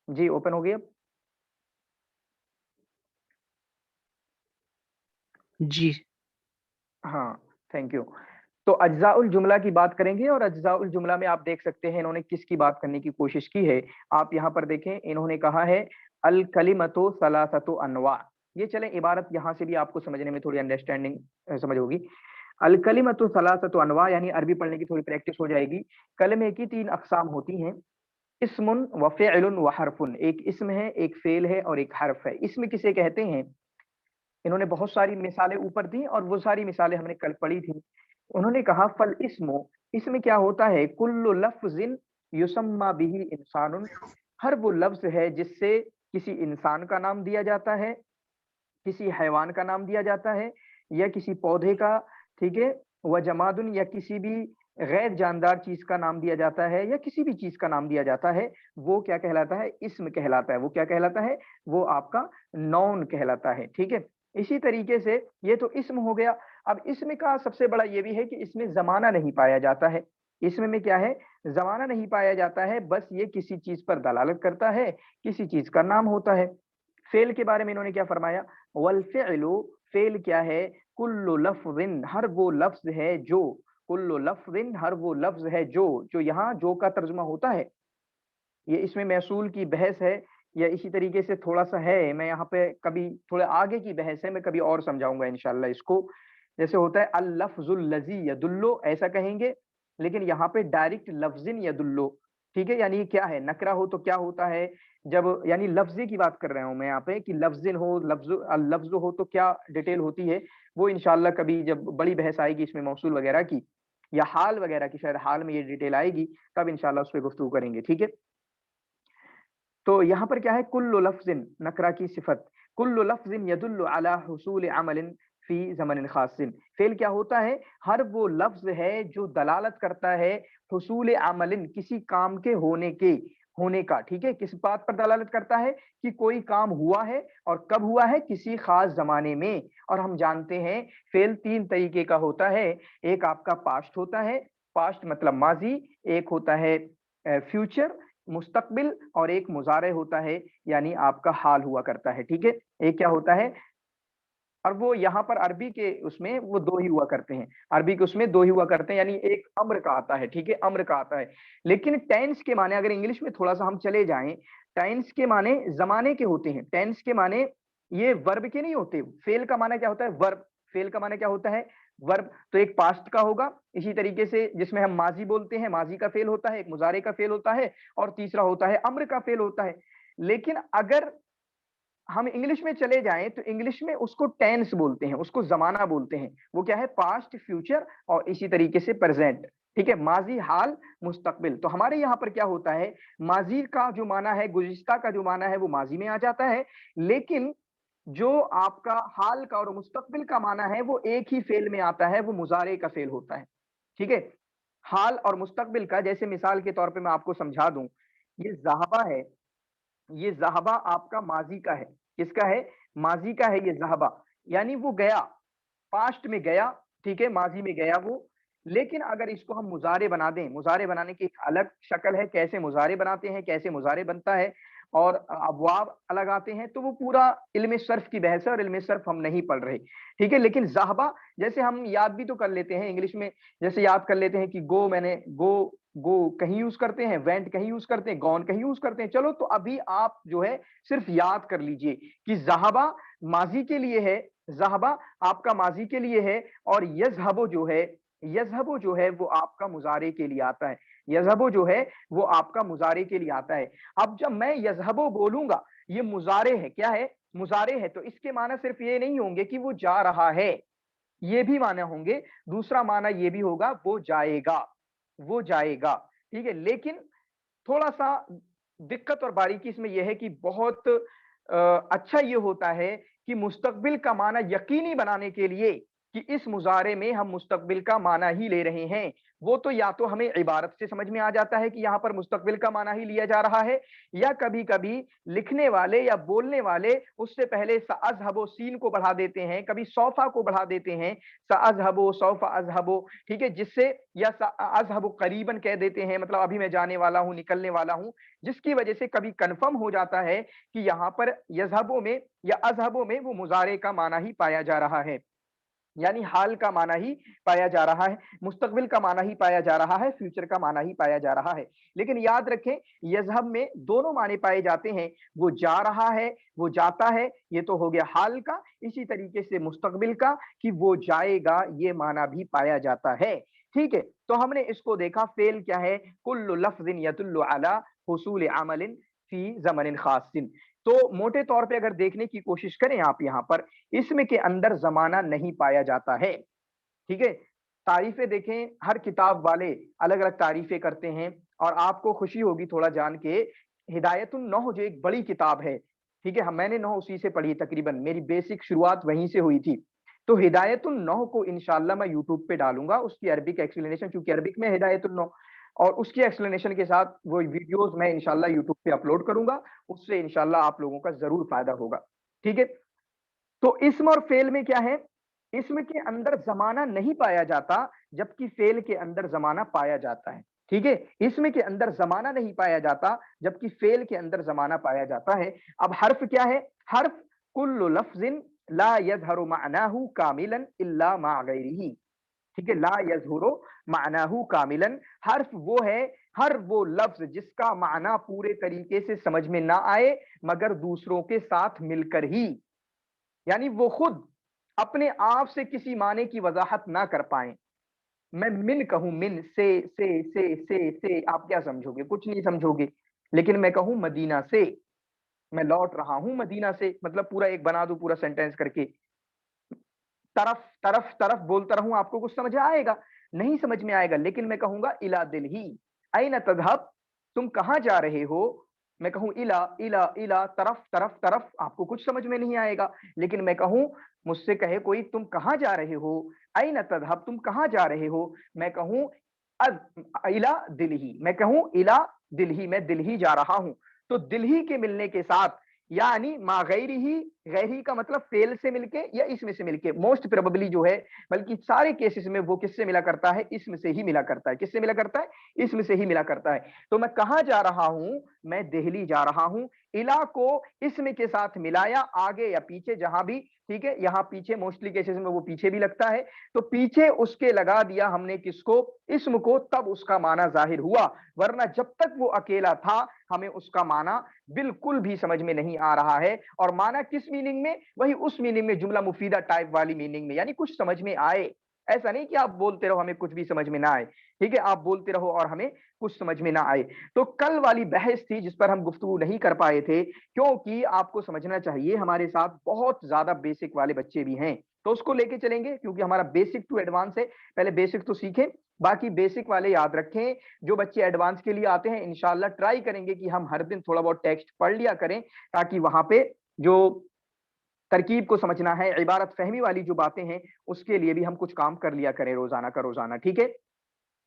जी open हो गई अब। जी। हाँ, थैंक यू। तो अज्जाउल जुमला की बात करेंगे और अज्जाउल जुमला में आप देख सकते हैं इन्होंने किसकी बात करने की कोशिश की है। आप यहाँ पर देखें, इन्होंने कहा है अल कलिमतु सलासतु अनवा। ये चले इबारत यहाँ से भी आपको समझने में थोड़ी अंडरस्टैंडिंग समझ होगी। अल कलिमतु सलासतु अनवा यानी अरबी पढ़ने की थोड़ी प्रैक्टिस हो जाएगी। कलमे की 3 अक़साम होती हैं, इस्मुन व फ़िअलुन व हर्फ़ुन। एक इस्म है, एक फ़ेल है और एक हर्फ है। इस्म किसे कहते हैं? इन्होंने बहुत सारी मिसालें ऊपर दी और वो सारी मिसालें हमने कल पढ़ी थी। उन्होंने कहा फल इस्मो, इसमें क्या होता है? कुल्लु लफ्ज़िन युसम्मा बिही इंसानुन, हर वो लफ्ज़ है जिससे किसी इंसान का नाम दिया जाता है, किसी हैवान का नाम दिया जाता है या किसी पौधे का, ठीक है? व जमादुन या किसी भी गैर जानदार चीज़ का नाम दिया जाता है या किसी भी चीज़ का नाम दिया जाता है, वो क्या कहलाता है? इस्म कहलाता है। वो क्या कहलाता है? वो आपका नॉन कहलाता है, ठीक है? इसी तरीके से ये तो इस्म हो गया। अब इस्म का सबसे बड़ा ये भी है कि इसमें ज़माना नहीं पाया जाता है। इस्म में क्या है? ज़माना नहीं पाया जाता है, बस ये किसी चीज़ पर दलालत करता है, किसी चीज़ का नाम होता है। फ़ेल के बारे में इन्होंने क्या फरमाया? वल फ़िअलु, फ़ेल क्या है? कुल्लु लफ़्ज़िन, हर वो लफ्ज़ है जो, कुल्लु लफ़्ज़िन, हर वो लफ्ज़ है जो यहाँ जो का तर्जुमा होता है। ये इसमें महसूल की बहस है या इसी तरीके से थोड़ा-सा है, मैं यहाँ पे कभी थोड़ा आगे की बहस है, मैं कभी और समझाऊँगा इंशाअल्लाह इसको। जैसे होता है अल लफ्ज़ुल लज़ी यदुल्लु, ऐसा कहेंगे, लेकिन यहाँ पे डायरेक्ट लफ्ज़िन यदुल्लु, ठीक है? यानी ये क्या है? नकरा हो तो क्या होता है? जब यानी लफ्ज़ी की बात कर रहा हूँ मैं यहाँ पे कि लफ्ज़िन हो, लफ्ज़ हो तो क्या डिटेल होती है, वो इंशाअल्लाह कभी जब बड़ी बहस आएगी इसमें मौसूल वगैरह की या हाल वगैरह की, शायद हाल में ये डिटेल आएगी, तब इंशाअल्लाह उस पे गुफ्तगू करेंगे, ठीक है? तो यहाँ पर क्या है? कुल्लु लफ्ज़िन, नकरा की सिफत, कुल्लु लफ्ज़िन यदुल्लु अला हुसूल अमलिन फ़ी ज़मनिन ख़ासिन। फ़ेल क्या होता है? हर वो लफ्ज़ है जो दलालत करता है हुसूल अमलिन, किसी काम के होने का, ठीक है? किस बात पर दलालत करता है? कि कोई काम हुआ है और कब हुआ है? किसी ख़ास ज़माने में। और हम जानते हैं फ़ेल 3 तरीके का होता है, एक आपका पास्ट होता है, पास्ट मतलब माज़ी, एक होता है फ्यूचर मुस्तकबिल और एक मुज़ारे होता है, यानी आपका हाल हुआ करता है, ठीक है? एक क्या होता है? और वो यहाँ पर अरबी के उसमें वो 2 ही हुआ करते हैं। अरबी के उसमें 2 ही हुआ करते हैं, यानी एक अम्र का आता है, ठीक है? अम्र का आता है। लेकिन टेंस के माने अगर इंग्लिश में थोड़ा-सा हम चले जाएँ, टेंस के माने ज़माने के होते हैं। टेंस के माने ये वर्ब के नहीं होते। फ़ेल का माना क्या होता है? वर्ब। फ़ेल का माना क्या होता है? वर्ब। तो एक पास्ट का होगा, इसी तरीके से जिसमें हम माज़ी बोलते हैं, माज़ी का फ़ेल होता है, एक मुज़ारे का फ़ेल होता है और तीसरा होता है अम्र का फ़ेल होता है। लेकिन अगर हम इंग्लिश में चले जाएँ तो इंग्लिश में उसको टेंस बोलते हैं, उसको ज़माना बोलते हैं। वो क्या है? पास्ट, फ्यूचर और इसी तरीके से प्रेज़ेंट, ठीक है? माज़ी, हाल, मुस्तकबिल। तो हमारे यहाँ पर क्या होता है? माज़ी का जो माना है, गुज़िश्ता का जो माना है वो माज़ी में आ जाता है, लेकिन जो आपका हाल का और मुस्तकबिल का माना है वो एक ही फ़ेल में आता है, वो मुज़ारे का फ़ेल होता है, ठीक है? हाल और मुस्तकबिल का जैसे मिसाल के तौर पे मैं आपको समझा दूँ, ये ज़हाबा है, ये ज़हाबा आपका माज़ी का है। किसका है? माज़ी का है ये ज़हाबा, यानी वो गया, पास्ट में गया, ठीक है? माज़ी में गया वो। लेकिन अगर इसको हम मुज़ारे बना दें, मुज़ारे बनाने की एक अलग शक्ल है, कैसे मुज़ारे बनाते हैं, कैसे मुज़ारे बनता है और अबवाब अलग आते हैं, तो वो पूरा इल्म सर्फ़ की बहस है और इल्म सर्फ़ हम नहीं पढ़ रहे, ठीक है? लेकिन ज़हाबा जैसे हम याद भी तो कर लेते हैं इंग्लिश में, जैसे याद कर लेते हैं कि गो कहीं यूज़ करते हैं, वेंट कहीं यूज़ करते हैं, गॉन कहीं यूज़ करते हैं। चलो तो अभी आप जो है सिर्फ़ याद कर लीजिए कि ज़हाबा माज़ी के लिए है, ज़हाबा आपका माज़ी के लिए है और यज़हबु जो है वो आपका मुज़ारे के लिए आता है। यज़हबु जो है वो आपका मुज़ारे के लिए आता है। अब जब मैं यज़हबु बोलूँगा, ये मुज़ारे है, क्या है? मुज़ारे है, तो इसके माना सिर्फ़ ये नहीं होंगे कि वो जा रहा है, ये भी माना होंगे। दूसरा माना ये भी होगा वो जाएगा, ठीक है? लेकिन थोड़ा-सा दिक्कत और बारीकी इसमें ये है कि बहुत अच्छा ये होता है कि मुस्तकबिल का माना यकीनी बनाने के लिए कि इस मुज़ारे में हम मुस्तकबिल का माना ही ले रहे हैं, वो तो या तो हमें इबारत से समझ में आ जाता है कि यहाँ पर मुस्तकबिल का माना ही लिया जा रहा है, या कभी कभी लिखने वाले या बोलने वाले उससे पहले सअज़हबो सीन को बढ़ा देते हैं, कभी सौफा को बढ़ा देते हैं, सअज़हबो सौफा अज़हबो, ठीक है, जिससे या अज़हबो करीबन कह देते हैं, मतलब अभी मैं जाने वाला हूँ, निकलने वाला हूँ, जिसकी वजह से कभी कंफर्म हो जाता है कि यहाँ पर यज़हबो में या अज़हबो में वो मुजारे का माना ही पाया जा रहा है, यानी हाल का माना ही पाया जा रहा है, मुस्तकबिल का माना ही पाया जा रहा है, फ्यूचर का माना ही पाया जा रहा है। लेकिन याद रखें, यज़हब में दोनों माने पाए जाते हैं, वो जा रहा है, वो जाता है, ये तो हो गया हाल का, इसी तरीके से मुस्तकबिल का कि वो जाएगा, ये माना भी पाया जाता है। ठीक है, तो हमने इसको देखा, फेल क्या है? कुल्लु लफ्ज़िन यदुल्लु अला हुसूल अमलिन फी ज़मनिन खासिन। तो मोटे तौर पे अगर देखने की कोशिश करें आप यहाँ पर, इसम के अंदर ज़माना नहीं पाया जाता है, ठीक है? तारीफ़ें देखें, हर किताब वाले अलग-अलग तारीफ़ें करते हैं, और आपको खुशी होगी थोड़ा जान के, हिदायतुन नौह जो एक बड़ी किताब है, ठीक है? मैंने नौह उसी से पढ़ी तकरीबन, मेरी बेसिक शुरुआत वहीं से हुई थी। तो हिदायतुन नौह को इंशाअल्लाह मैं यूट्यूब पे डालूँगा, उसकी अरबिक एक्सप्लेनेशन, क्योंकि अरबिक में हिदायतुन नौह, और उसकी एक्सप्लेनेशन के साथ वो वीडियोज़ मैं इंशाअल्लाह यूट्यूब पे अपलोड करूँगा, उससे इंशाअल्लाह आप लोगों का ज़रूर फ़ायदा होगा, ठीक है? तो इस्म और फेल में क्या है? इस्म के अंदर ज़माना नहीं पाया जाता, जबकि फेल के अंदर ज़माना पाया जाता है। ठीक है? इस्म के अंदर ज़माना नहीं पाया जाता, जबकि फेल के अंदर ज़माना पाया जाता है। अब हर्फ क्या है? हर्फ कुल्लु लफ्ज़िन ला यज़हरु मअनाहु कामिलन इल्ला मा गैरिही। ठीक है? ला यज़हुरु मअनाहु कामिलन, हर्फ वो है, हर वो लफ्ज़ जिसका माना पूरे तरीके से समझ में ना आए, मगर दूसरों के साथ मिलकर ही। यानी वो खुद अपने आप से किसी माने की वज़ाहत ना कर पाएँ। मैं मिन कहूँ, मिन से आप क्या समझोगे? कुछ नहीं समझोगे। लेकिन मैं कहूँ मदीना से, मैं लौट रहा हूँ मदीना से, मतलब पूरा एक बना दूँ पूरा सेंटेंस करके। तरफ, तरफ, तरफ बोलता रहूँ, आपको कुछ समझ आएगा? नहीं समझ में आएगा, लेकिन मैं कहूँगा इला दिल्ही, ऐन तज़हब, तुम कहाँ जा रहे हो? मैं कहूँ इला, इला, इला, तरफ, तरफ, तरफ, आपको कुछ समझ में नहीं आएगा। लेकिन मैं कहूँ, मुझसे कहे कोई तुम कहाँ जा रहे हो? ऐन तज़हब, तुम कहाँ जा रहे हो? मैं कहूँ अज़ इला दिल्ही, मैं कहूँ इला दिल्ही, मैं दिल्ही जा रहा हूँ। तो दिल्ही के मिलने के साथ, यानी मा गैरिही, गैरी का मतलब फेल से मिलके या इसमें से मिलके, मोस्ट प्रोबेबली जो है, बल्कि सारे केसेस में वो किससे मिला करता है? इसमें से ही मिला करता है। किससे मिला करता है? इसमें से ही मिला करता है। तो मैं कहाँ जा रहा हूँ? मैं दिल्ली जा रहा हूँ। इला को इसमें के साथ मिलाया, आगे या पीछे जहां भी, ठीक है, यहाँ पीछे मोस्टली केसेस में वो पीछे भी लगता है, तो पीछे उसके लगा दिया हमने किसको? इस्म को, तब उसका माना जाहिर हुआ। वरना जब तक वो अकेला था, हमें उसका माना बिल्कुल भी समझ में नहीं आ रहा है। और माना किस मीनिंग में? वही उस मीनिंग में, जुमला मुफीदा टाइप वाली मीनिंग में, यानी कुछ समझ में आए। ऐसा नहीं कि आप बोलते रहो हमें कुछ भी समझ में ना आए, ठीक है? आप बोलते रहो और हमें कुछ समझ में ना आए। तो कल वाली बहस थी जिस पर हम गुफ्तगू नहीं कर पाए थे, क्योंकि आपको समझना चाहिए हमारे साथ बहुत ज्यादा बेसिक वाले बच्चे भी हैं, तो उसको लेके चलेंगे, क्योंकि हमारा बेसिक टू एडवांस है। पहले बेसिक तो सीखें, बाकी बेसिक वाले याद रखें। जो बच्चे एडवांस के लिए आते हैं, इंशाल्लाह ट्राई करेंगे कि हम हर दिन थोड़ा बहुत टेक्स्ट पढ़ लिया करें, ताकि वहां पे जो तरकीब को समझना है, इबारत फहमी वाली जो बातें हैं, उसके लिए भी हम कुछ काम कर लिया करें रोजाना का रोजाना, ठीक है?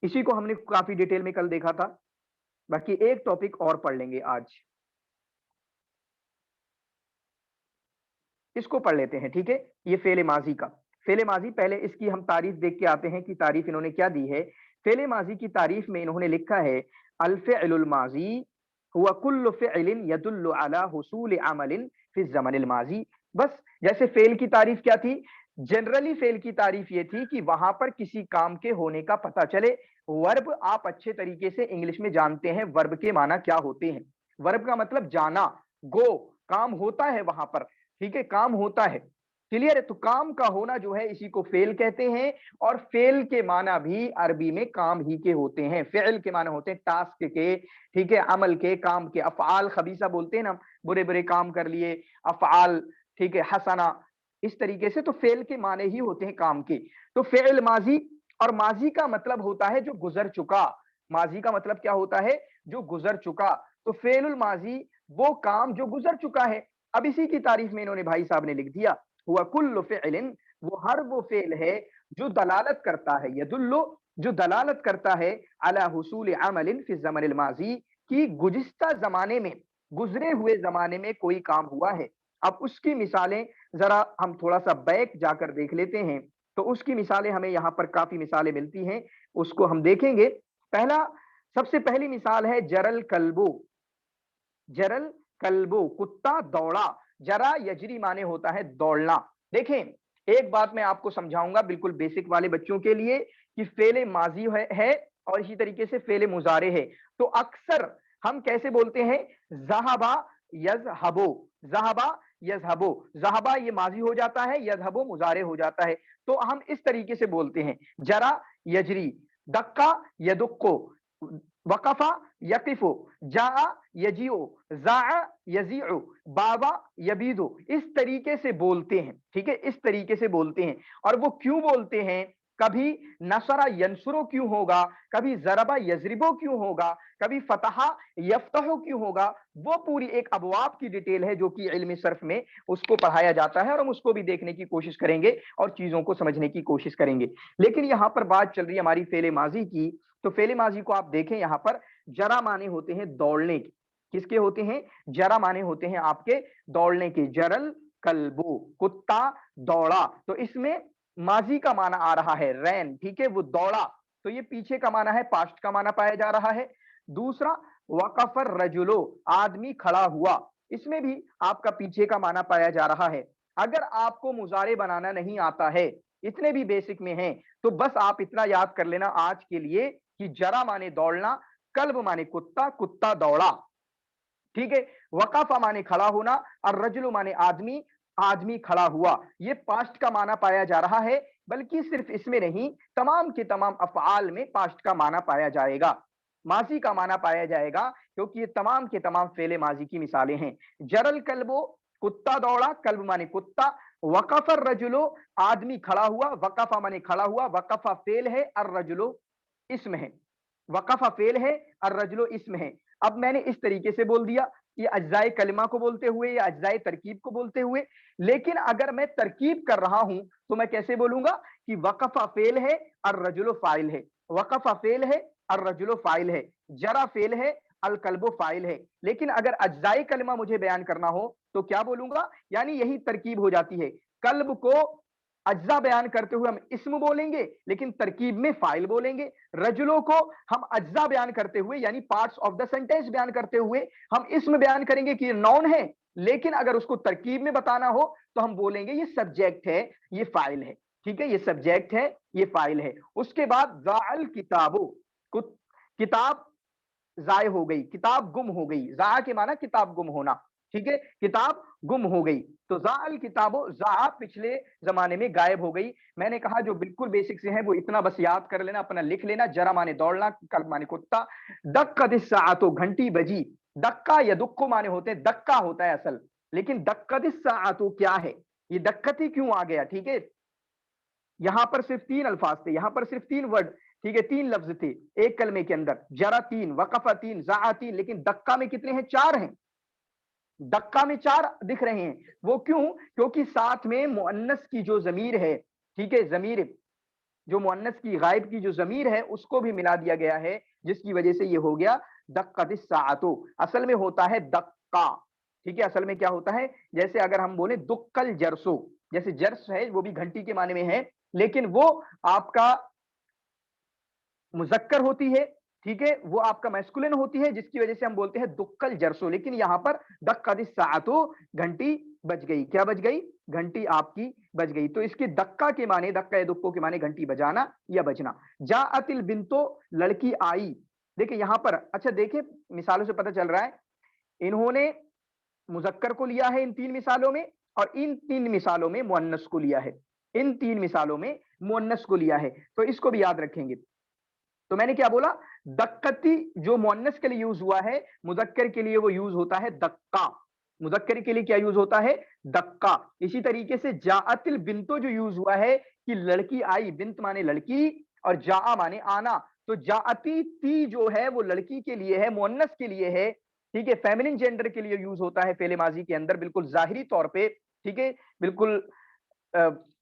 इसी को हमने काफी डिटेल में कल देखा था। बाकी एक टॉपिक और पढ़ लेंगे आज, इसको पढ़ लेते हैं, ठीक है? ये फेले माजी का, फेले माजी, पहले इसकी हम तारीफ देख के आते हैं कि तारीफ इन्होंने क्या दी है। फेले माजी की तारीफ में इन्होंने लिखा है, अल फ़िअलुल माजी हुवा कुल्लु फ़िअलिन यदुल्लु अला हुसूल अमलिन फ़ी ज़मनिल माजी। बस, जैसे फेल की तारीफ क्या थी? जनरली फेल की तारीफ ये थी कि वहां पर किसी काम के होने का पता चले। वर्ब आप अच्छे तरीके से इंग्लिश में जानते हैं, वर्ब के माना क्या होते हैं। वर्ब का मतलब जाना, गो, काम होता है वहां पर, ठीक है, काम होता है, क्लियर है? तो काम का होना जो है, इसी को फेल कहते हैं। और फेल के माना भी अरबी में काम ही के होते हैं। फेल के माना होते हैं टास्क के, ठीक है, अमल के, काम के। अफआल खबीसा बोलते हैं ना, बुरे बुरे काम कर लिए, अफआल, ठीक है, हसना, इस तरीके से। तो फेल के माने ही होते हैं काम के। तो फेल माजी, और माजी का मतलब होता है जो गुजर चुका। माजी का मतलब क्या होता है? जो गुजर चुका। तो फेलुल माजी, वो काम जो गुजर चुका है। अब इसी की तारीफ में इन्होंने भाई साहब ने लिख दिया, हुआ कुल्लु फ़िअलिन, वो हर वो फेल है जो दलालत करता है, यदुल्लु, जो दलालत करता है अला हुसूल अमलिन फी ज़मनिल माज़ी, कि गुज़िश्ता ज़माने में, गुज़रे हुए ज़माने में कोई काम हुआ है। अब उसकी मिसालें ज़रा हम थोड़ा-सा बैक जाकर देख लेते हैं, तो उसकी मिसालें हमें यहाँ पर काफ़ी मिसालें मिलती हैं, उसको हम देखेंगे। पहला सबसे पहली मिसाल है जरल कल्बु। जरल कल्बो, कुत्ता दौड़ा। जरा यजरी माने होता है दौड़ना। देखें, एक बात मैं आपको समझाऊंगा बिल्कुल बेसिक वाले बच्चों के लिए, कि फेले माजी है और इसी तरीके से फेले मुजारे है। तो अक्सर हम कैसे बोलते हैं, जहाबा यजहबो, जहाबा यजहबो, जहाबा ये माजी हो जाता है, यजहबो मुजारे हो जाता है। तो हम इस तरीके से बोलते हैं, जरा यजरी, दक्का यदुक्को, वकफा यकिफो, जा यजियो, जा यजीउ, बाबा यबीदो, इस तरीके से बोलते हैं। ठीक है, इस तरीके से बोलते हैं। और वो क्यों बोलते हैं, कभी नसरा यंसुरो क्यों होगा, कभी जरबा यजरिबो क्यों होगा, कभी फतहा यफ्तहु क्यों होगा, वो पूरी एक अबवाब की डिटेल है जो कि इल्म सर्फ में उसको पढ़ाया जाता है, और हम उसको भी देखने की कोशिश करेंगे और चीजों को समझने की कोशिश करेंगे। लेकिन यहाँ पर बात चल रही है हमारी फेले माजी की। तो फेले माजी को आप देखें, यहाँ पर जरा माने होते हैं दौड़ने के। किसके होते हैं, जरा माने होते हैं आपके दौड़ने के। जरल कल्बो, कुत्ता दौड़ा। तो इसमें माजी का माना आ रहा है रैन, ठीक है, वो दौड़ा, तो ये पीछे का माना है, पास्ट का माना पाया जा रहा है। दूसरा, वकफर रजुलो, आदमी खड़ा हुआ, इसमें भी आपका पीछे का माना पाया जा रहा है। अगर आपको मुजारे बनाना नहीं आता है, इतने भी बेसिक में है, तो बस आप इतना याद कर लेना आज के लिए, कि जरा माने दौड़ना, कल्ब माने कुत्ता, कुत्ता दौड़ा। ठीक है, वकाफा माने खड़ा होना, और रजुल माने आदमी, आदमी खड़ा हुआ। ये पास्ट का माना पाया जा रहा है, बल्कि सिर्फ इसमें नहीं, तमाम के तमाम अफआल में पास्ट का माना पाया जाएगा, माजी का माना पाया जाएगा, क्योंकि ये तमाम के तमाम फेले माजी की मिसालें हैं। जरल कल्बो, कुत्ता दौड़ा, कल्ब माने कुत्ता, वकफर रजुलो, आदमी खड़ा हुआ, वकफा माने खड़ा हुआ, वकफा फेल है, और रजुलो इसम है। वकफा फेल है और रजलो इसम है। अब मैंने इस तरीके से बोल दिया, ये अज्जाए कलिमा को बोलते हुए या अज्जाए तरकीब को बोलते हुए। लेकिन अगर मैं तरकीब कर रहा हूं, तो मैं कैसे बोलूंगा, कि वकफा फेल है और रजुलो फाइल है, वकफा फेल है और रजुलो फाइल है, जरा फेल है, अल कल्बो फाइल है। लेकिन अगर अज्जाए कलिमा मुझे बयान करना हो, तो क्या बोलूंगा, यानी यही तरकीब हो जाती है। कल्ब को अज्जा बयान करते हुए हम इस्म बोलेंगे, लेकिन तरकीब में फाइल बोलेंगे। रजुलों को हम अज्जा बयान करते हुए, यानी पार्ट्स ऑफ द सेंटेंस बयान करते हुए, हम इस्म बयान करेंगे कि ये नॉन है, लेकिन अगर उसको तरकीब में बताना हो, तो हम बोलेंगे ये सब्जेक्ट है, ये फाइल है। ठीक है, ये सब्जेक्ट है, ये फाइल है। उसके बाद जाअल किताबो, किताब जाय हो गई, किताब गुम हो गई। जा के माना किताब गुम होना। ठीक है, किताब गुम हो गई। तो जाअल किताबो, जा पिछले जमाने में गायब हो गई। मैंने कहा जो बिल्कुल बेसिक से है वो इतना बस याद कर लेना, अपना लिख लेना। जरा माने दौड़ना, कल्ब माने कुत्ता, दक्कदिस साअतो, घंटी बजी। दक्का या दुक्को माने होते हैं, दक्का होता है असल, लेकिन दक्कदिस साअतो क्या है, ये दक्कती क्यों आ गया। ठीक है, यहां पर सिर्फ तीन अल्फाज थे, यहां पर सिर्फ तीन वर्ड, ठीक है, तीन लफ्ज थे एक कलमे के अंदर। जरा तीन, वकफा तीन, जा तीन, लेकिन दक्का में कितने हैं, चार हैं। दक्का में चार दिख रहे हैं। वो क्यों, क्योंकि साथ में मुअन्नस की जो जमीर है, ठीक है, जमीर जो मुअन्नस की गायब की जो जमीर है, उसको भी मिला दिया गया है, जिसकी वजह से ये हो गया दक्कतिस साअतो। असल में होता है दक्का। ठीक है, असल में क्या होता है, जैसे अगर हम बोले दुक्कल जरसो, जैसे जर्स है वो भी घंटी के माने में है, लेकिन वो आपका मुजक्कर होती है। ठीक है, वो आपका मैस्कुलिन होती है, जिसकी वजह से हम बोलते हैं दुक्कल जरसो। लेकिन यहाँ पर दक्कदिस साअतो, घंटी बज गई। क्या बज गई, घंटी आपकी बज गई। तो इसके दक्का के माने, दक्का या दुक्को के माने घंटी बजाना या बजना। जाअतिल बिंतो, लड़की आई। देखिए यहाँ पर, अच्छा देखिए मिसालों से पता चल रहा है, इन्होंने मुजक्कर को लिया है इन तीन मिसालों में, और इन तीन मिसालों में मुअन्नस को लिया है। इन तीन मिसालों में मुअन्नस को लिया है, तो इसको भी याद रखेंगे। तो मैंने क्या बोला, दक्कती जो मुअन्नस के लिए यूज हुआ है, मुजक्कर के लिए वो यूज होता है दक्का। मुजक्कर के लिए क्या यूज होता है, दक्का। इसी तरीके से जाअतिल बिंतो जो यूज हुआ है, कि लड़की आई, बिंत माने लड़की और जाआ माने आना। तो जाअती ती जो है वो लड़की के लिए है, मुअन्नस के लिए है। ठीक है, फेमिनिन जेंडर के लिए यूज होता है फेले माजी के अंदर, बिल्कुल जाहिरी तौर पे। ठीक है, बिल्कुल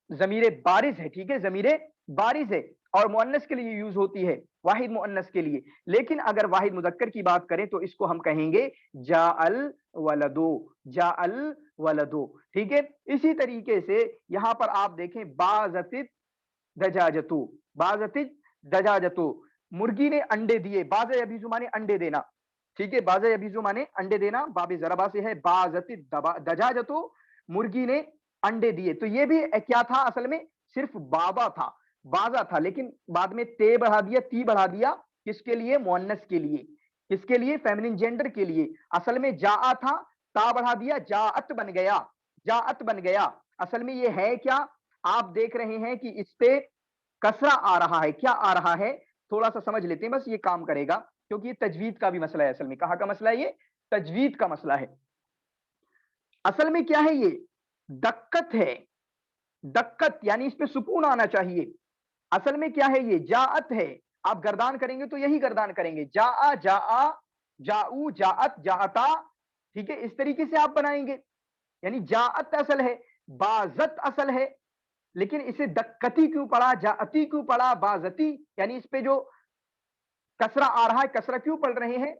जमीरे बारिज है। ठीक है, जमीरे बारिज है। اور मुअन्नस के लिए यूज होती है, वाहिद मुअन्नस के लिए। लेकिन अगर वाहिद मुजक्कर की बात करें तो इसको हम कहेंगे जाअल वलदो, जाअल वलदो। ठीक है, इसी तरीके से यहां पर आप देखें बाज़तिद दजाजतु, बाज़तिद दजाजतु, मुर्गी ने अंडे दिए, बाज़ यबीज़ु माने अंडे देना। ठीक है, बाज़ यबीज़ु माने अंडे देना, बाबे ज़रबा से है, बाज़तिद दजाजतु, मुर्गी ने अंडे दिए। तो ये भी क्या था असल में, सिर्फ बाबा था, बाजा था, लेकिन बाद में ते बढ़ा दिया, ती बढ़ा दिया, किसके लिए, मुअन्नस के लिए, किसके लिए, फेमिनिन जेंडर के लिए। असल में जाआ था, ता बढ़ा दिया, जाअत बन गया, जाअत बन गया। असल में ये है क्या, आप देख रहे हैं कि इस पे कसरा आ रहा है, क्या आ रहा है, थोड़ा सा समझ लेते हैं, बस ये काम करेगा, क्योंकि ये तजवीद का भी मसला है। असल में कहाँ का मसला है, ये तजवीद का मसला है। असल में क्या है, ये दक्कत है, दक्कत यानी इस पे सुकून आना चाहिए। असल में क्या है, ये जाअत है, आप गर्दान करेंगे तो यही गर्दान करेंगे, जाआ जाआ, जाऊ जाअत जाअता। ठीक है, इस तरीके से आप बनाएंगे, यानी जाअत असल है, बाजत असल है, लेकिन इसे दक्कती क्यों पड़ा, जाअती क्यों पड़ा, बाजती, यानी इस पे जो कसरा आ रहा है, कसरा क्यों पढ़ रहे हैं।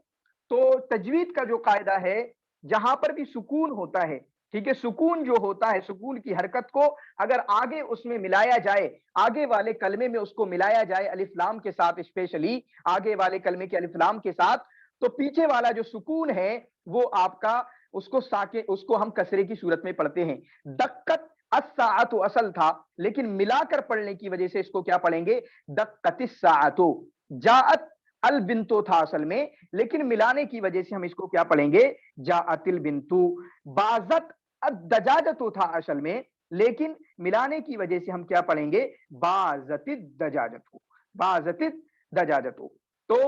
तो तजवीद का जो कायदा है, जहां पर भी सुकून होता है, ठीक है, सुकून जो होता है, सुकून की हरकत को अगर आगे उसमें मिलाया जाए, आगे वाले कलमे में उसको मिलाया जाए अलिफ लाम के साथ, स्पेशली आगे वाले कलमे के अलिफ लाम के साथ, तो पीछे वाला जो सुकून है वो आपका, उसको साके, उसको हम कसरे की सूरत में पढ़ते हैं। दक्कत अस्साअतु असल था, लेकिन मिलाकर पढ़ने की वजह से इसको क्या पढ़ेंगे, दक्कतिस्साअतु। जाअत अल बिंतो था असल में, लेकिन मिलाने की वजह से हम इसको क्या पढ़ेंगे, जाअतिल बिंतु। बाजत दजाजतु था असल में, लेकिन मिलाने की वजह से हम क्या पढ़ेंगे, बाजतिद दजाजतु, बाजतिद दजाजतु। तो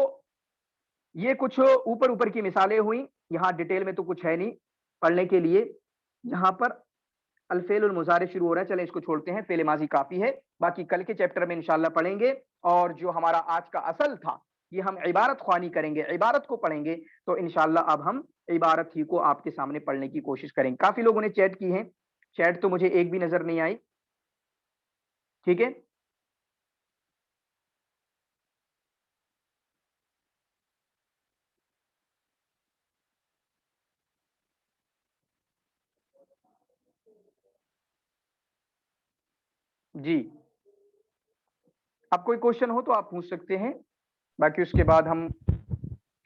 ये कुछ ऊपर ऊपर की मिसालें हुई, यहां डिटेल में तो कुछ है नहीं पढ़ने के लिए। यहां पर अल मुजारे शुरू हो रहा है, चले इसको छोड़ते हैं, फेल माजी काफी है, बाकी कल के चैप्टर में इंशाल्लाह पढ़ेंगे। और जो हमारा आज का असल था, ये हम इबारत ख्वानी करेंगे, इबारत को पढ़ेंगे, तो इंशाल्लाह अब हम इबारत ही को आपके सामने पढ़ने की कोशिश करेंगे। काफी लोगों ने चैट की है, चैट तो मुझे एक भी नजर नहीं आई। ठीक है, जी, अब कोई क्वेश्चन हो तो आप पूछ सकते हैं, बाकी उसके बाद हम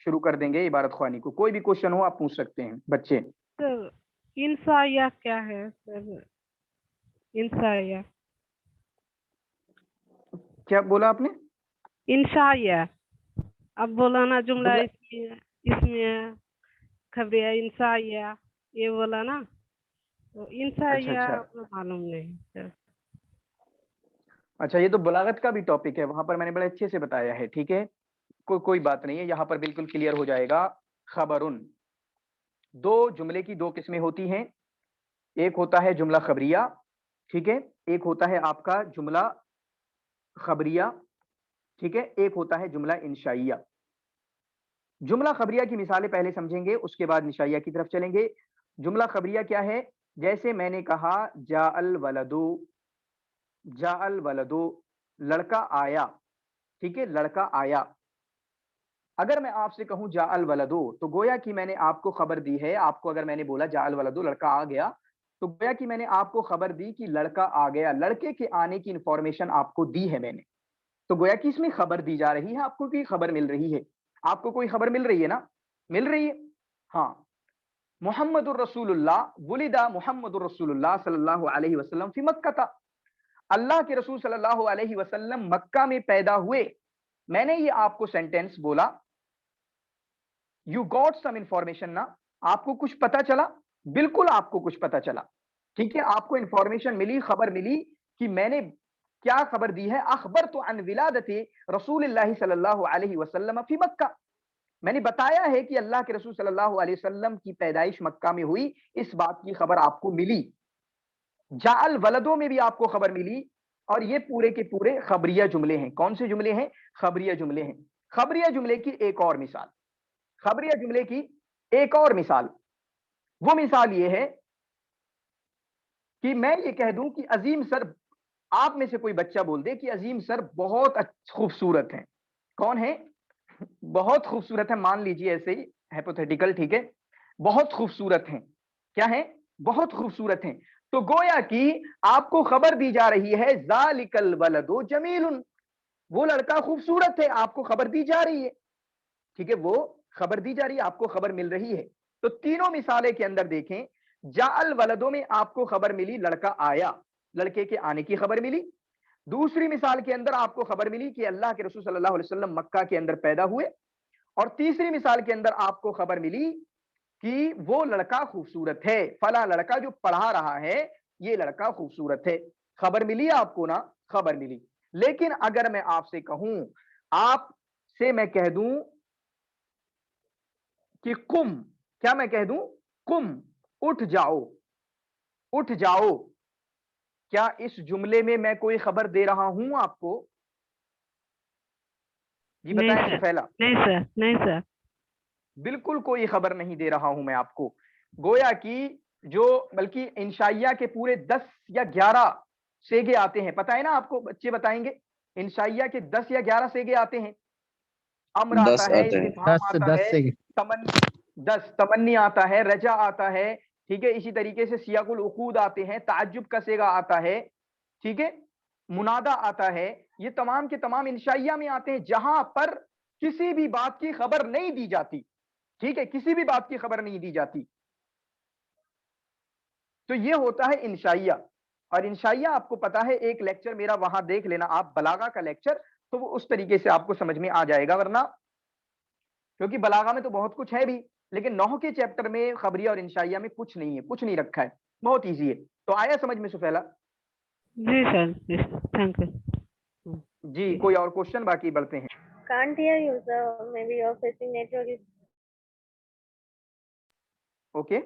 शुरू कर देंगे इबारत ख्वानी को। कोई भी क्वेश्चन हो आप पूछ सकते हैं बच्चे। सर इंसाइया क्या है सर? इंसाइया, क्या बोला आपने, इंसाइया, अब बोला ना जुमला जुमला, इसमें, इसमें खबरिया इंसाइया, ये बोला ना, तो अच्छा इंसाइया अच्छा, मालूम नहीं सर। अच्छा ये तो बलागत का भी टॉपिक है, वहां पर मैंने बड़े अच्छे से बताया है। ठीक है, कोई बात नहीं है, यहाँ पर बिल्कुल क्लियर हो जाएगा। खबरुन, दो जुमले की दो किस्में होती हैं, एक होता है जुमला खबरिया, ठीक है, एक होता है आपका जुमला खबरिया, ठीक है, एक होता है जुमला इंशाइया। जुमला खबरिया की मिसालें पहले समझेंगे, उसके बाद निशाइया की तरफ चलेंगे। जुमला खबरिया क्या है, जैसे मैंने कहा जाअल वलदू, जाअल वलदू, लड़का आया, ठीक है, लड़का आया। अगर मैं आपसे कहूं जाअल वलदो, तो गोया कि मैंने आपको खबर दी है, आपको अगर मैंने बोला जाअल वलदो, लड़का आ गया, तो गोया कि मैंने आपको खबर दी कि लड़का आ गया, लड़के के आने की इंफॉर्मेशन आपको दी है मैंने। तो गोया कि इसमें खबर दी जा रही है, आपको कोई खबर मिल रही है, आपको कोई खबर मिल रही है ना, मिल रही है। हाँ, मुहम्मदुर रसूलुल्लाह वुलिदा, मुहम्मदुर रसूलुल्लाह सल्लल्लाहु अलैहि वसल्लम फी मक्का था, अल्लाह के रसूल सल्लल्लाहु अलैहि वसल्लम मक्का में पैदा हुए। मैंने ये आपको सेंटेंस बोला, यू गॉट सम इंफॉर्मेशन ना, आपको कुछ पता चला, बिल्कुल आपको कुछ पता चला, ठीक है, आपको इंफॉर्मेशन मिली, खबर मिली कि मैंने क्या खबर दी है, अखबर तो अन विलादती रसूलुल्लाह सल्लल्लाहु अलैहि वसल्लम फी मक्का, मैंने बताया है कि अल्लाह के रसूल सल्लल्लाहु अलैहि वसल्लम की पैदाइश मक्का में हुई, इस बात की खबर आपको मिली। जाअल वलदों में भी आपको खबर मिली, और ये पूरे के पूरे खबरिया जुमले हैं। कौन से जुमले हैं, खबरिया जुमले हैं। खबरिया जुमले की एक और मिसाल, खबरिया जुमले की एक और मिसाल, वो मिसाल ये है कि मैं ये कह दूं कि अजीम सर آپ میں سے کوئی بچہ بول دے کہ عظیم سر بہت خوبصورت ہیں. کون ہے؟ بہت خوبصورت ہے، مان لیجیے ایسے ہی ہیپوتھیٹیکل، ٹھیک ہے، بہت خوبصورت ہیں. کیا ہے؟ بہت خوبصورت ہیں. تو گویا کہ آپ کو خبر دی جا رہی ہے ذالک الولد جمیل، وہ لڑکا خوبصورت ہے، آپ کو خبر دی جا رہی ہے. ٹھیک ہے، وہ خبر دی جا رہی ہے، آپ کو خبر مل رہی ہے. تو تینوں مثالیں کے اندر دیکھیں، جاء الولدوں میں آپ کو خبر ملی لڑکا آیا، لڑکے کے آنے کی خبر ملی. دوسری مثال کے اندر آپ کو خبر ملی کہ اللہ کے رسول صلی اللہ علیہ وسلم مکہ کے اندر پیدا ہوئے. اور تیسری مثال کے اندر آپ کو خبر ملی کہ وہ لڑکا خوبصورت ہے، فلاں لڑکا جو پڑھا رہا ہے یہ لڑکا خوبصورت ہے. خبر ملی آپ کو نا؟ خبر ملی. لیکن اگر میں آپ سے کہوں، آپ سے میں کہہ دوں کہ قم، کیا میں کہہ دوں؟ قم، اٹھ جاؤ، اٹھ جاؤ، کیا اس جملے میں کوئی خبر دے رہا ہوں آپ کو؟ جی نہیں بتائیں سر، سفیلا. نہیں سر، نہیں سر. بالکل کوئی خبر نہیں دے رہا ہوں میں آپ کو. گویا کہ جو بلکہ انشائیہ کے پورے 10 یا 11 سیگے آتے ہیں، پتہ ہے نا آپ کو، بچے بتائیں گے. انشائیہ کے 10 یا 11 سیگے آتے ہیں. امر آتا 10 ہے، آتے ہیں. استفہام 10 آتا 10 ہے، سے تمنی آتا ہے، رجا آتا ہے. ٹھیک ہے، اسی طریقے سے سیاق العقود آتے ہیں، تعجب کا سیگا آتا ہے. ٹھیک ہے، منادا آتا ہے. یہ تمام کے تمام انشائیہ میں آتے ہیں جہاں پر کسی بھی بات کی خبر نہیں دی جاتی. ٹھیک ہے، کسی بھی بات کی خبر نہیں دی جاتی. تو یہ ہوتا ہے انشائیہ. اور انشائیہ آپ کو پتا ہے، ایک لیکچر میرا وہاں دیکھ لینا آپ، بلاغہ کا لیکچر، تو وہ اس طریقے سے آپ کو سمجھ میں آ جائے گا. ورنہ کیونکہ بلاغہ میں تو بہت کچھ ہے بھی، لیکن نحو کے چیپٹر میں خبریہ اور انشائیہ میں کچھ نہیں ہے، کچھ نہیں رکھا ہے، بہت ایزی ہے. تو آیا سمجھ میں سفیلا؟ جی سر، جی تھینک یو. جی، کوئی اور کوشچن؟ باقی بڑھتے ہیں. Can't hear you, sir. Maybe you're facing network issue. Okay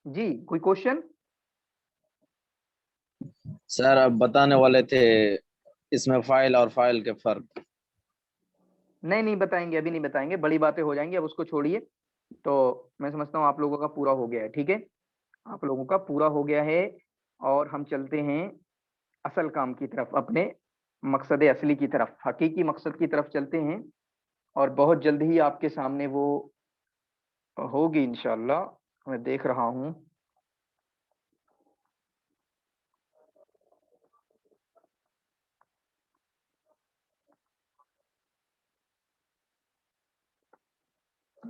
جی، کوئی کوشچن؟ سر آپ بتانے والے تھے اس میں فائل اور فائل کے فرق. نہیں بتائیں گے، ابھی نہیں بتائیں گے، بڑی باتیں ہو جائیں گی، اب اس کو چھوڑیے. تو میں سمجھتا ہوں آپ لوگوں کا پورا ہو گیا ہے. ٹھیک ہے، آپ لوگوں کا پورا ہو گیا ہے، اور ہم چلتے ہیں اصل کام کی طرف، اپنے مقصد اصلی کی طرف، حقیقی مقصد کی طرف چلتے ہیں. اور بہت جلد ہی آپ کے سامنے وہ ہوگی انشاءاللہ، میں دیکھ رہا ہوں.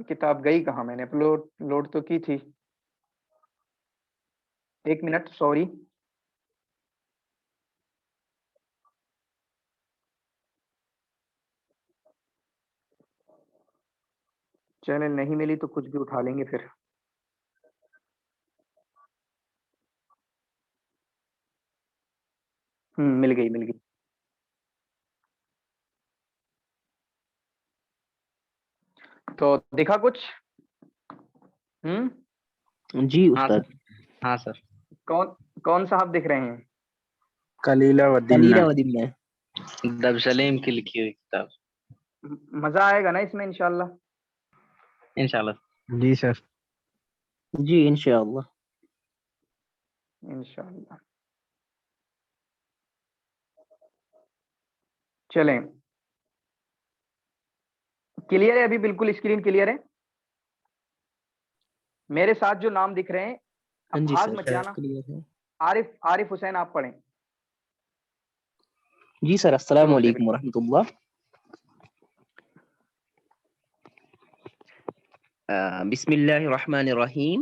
کتاب گئی کہاں؟ میں نے لوڈ تو کی تھی. ایک منٹ، سوری. چینل نہیں ملی تو کچھ بھی اٹھا لیں گے پھر. مل گئی. تو دیکھا کچھ؟ جی استاد. ہاں سر. کون صاحب دکھ رہے ہیں؟ کلیلہ ودیمنہ. دب سلیم کی لکھی ہوئی کتاب. مزہ آئے گا نا اس میں انشاءاللہ؟ انشاءاللہ. جی سر. جی انشاءاللہ. چلیں، کلیئر ہے ابھی؟ بالکل اسکرین کلیئر ہے؟ میرے ساتھ جو نام دکھ رہے ہیں، اب جی بھاگ سر مت جانا. کلیئر ہے. عارف حسین آپ پڑھیں. جی سر. السلام شروع سے علیکم ورحمۃ اللہ. بسم اللہ الرحمن الرحیم.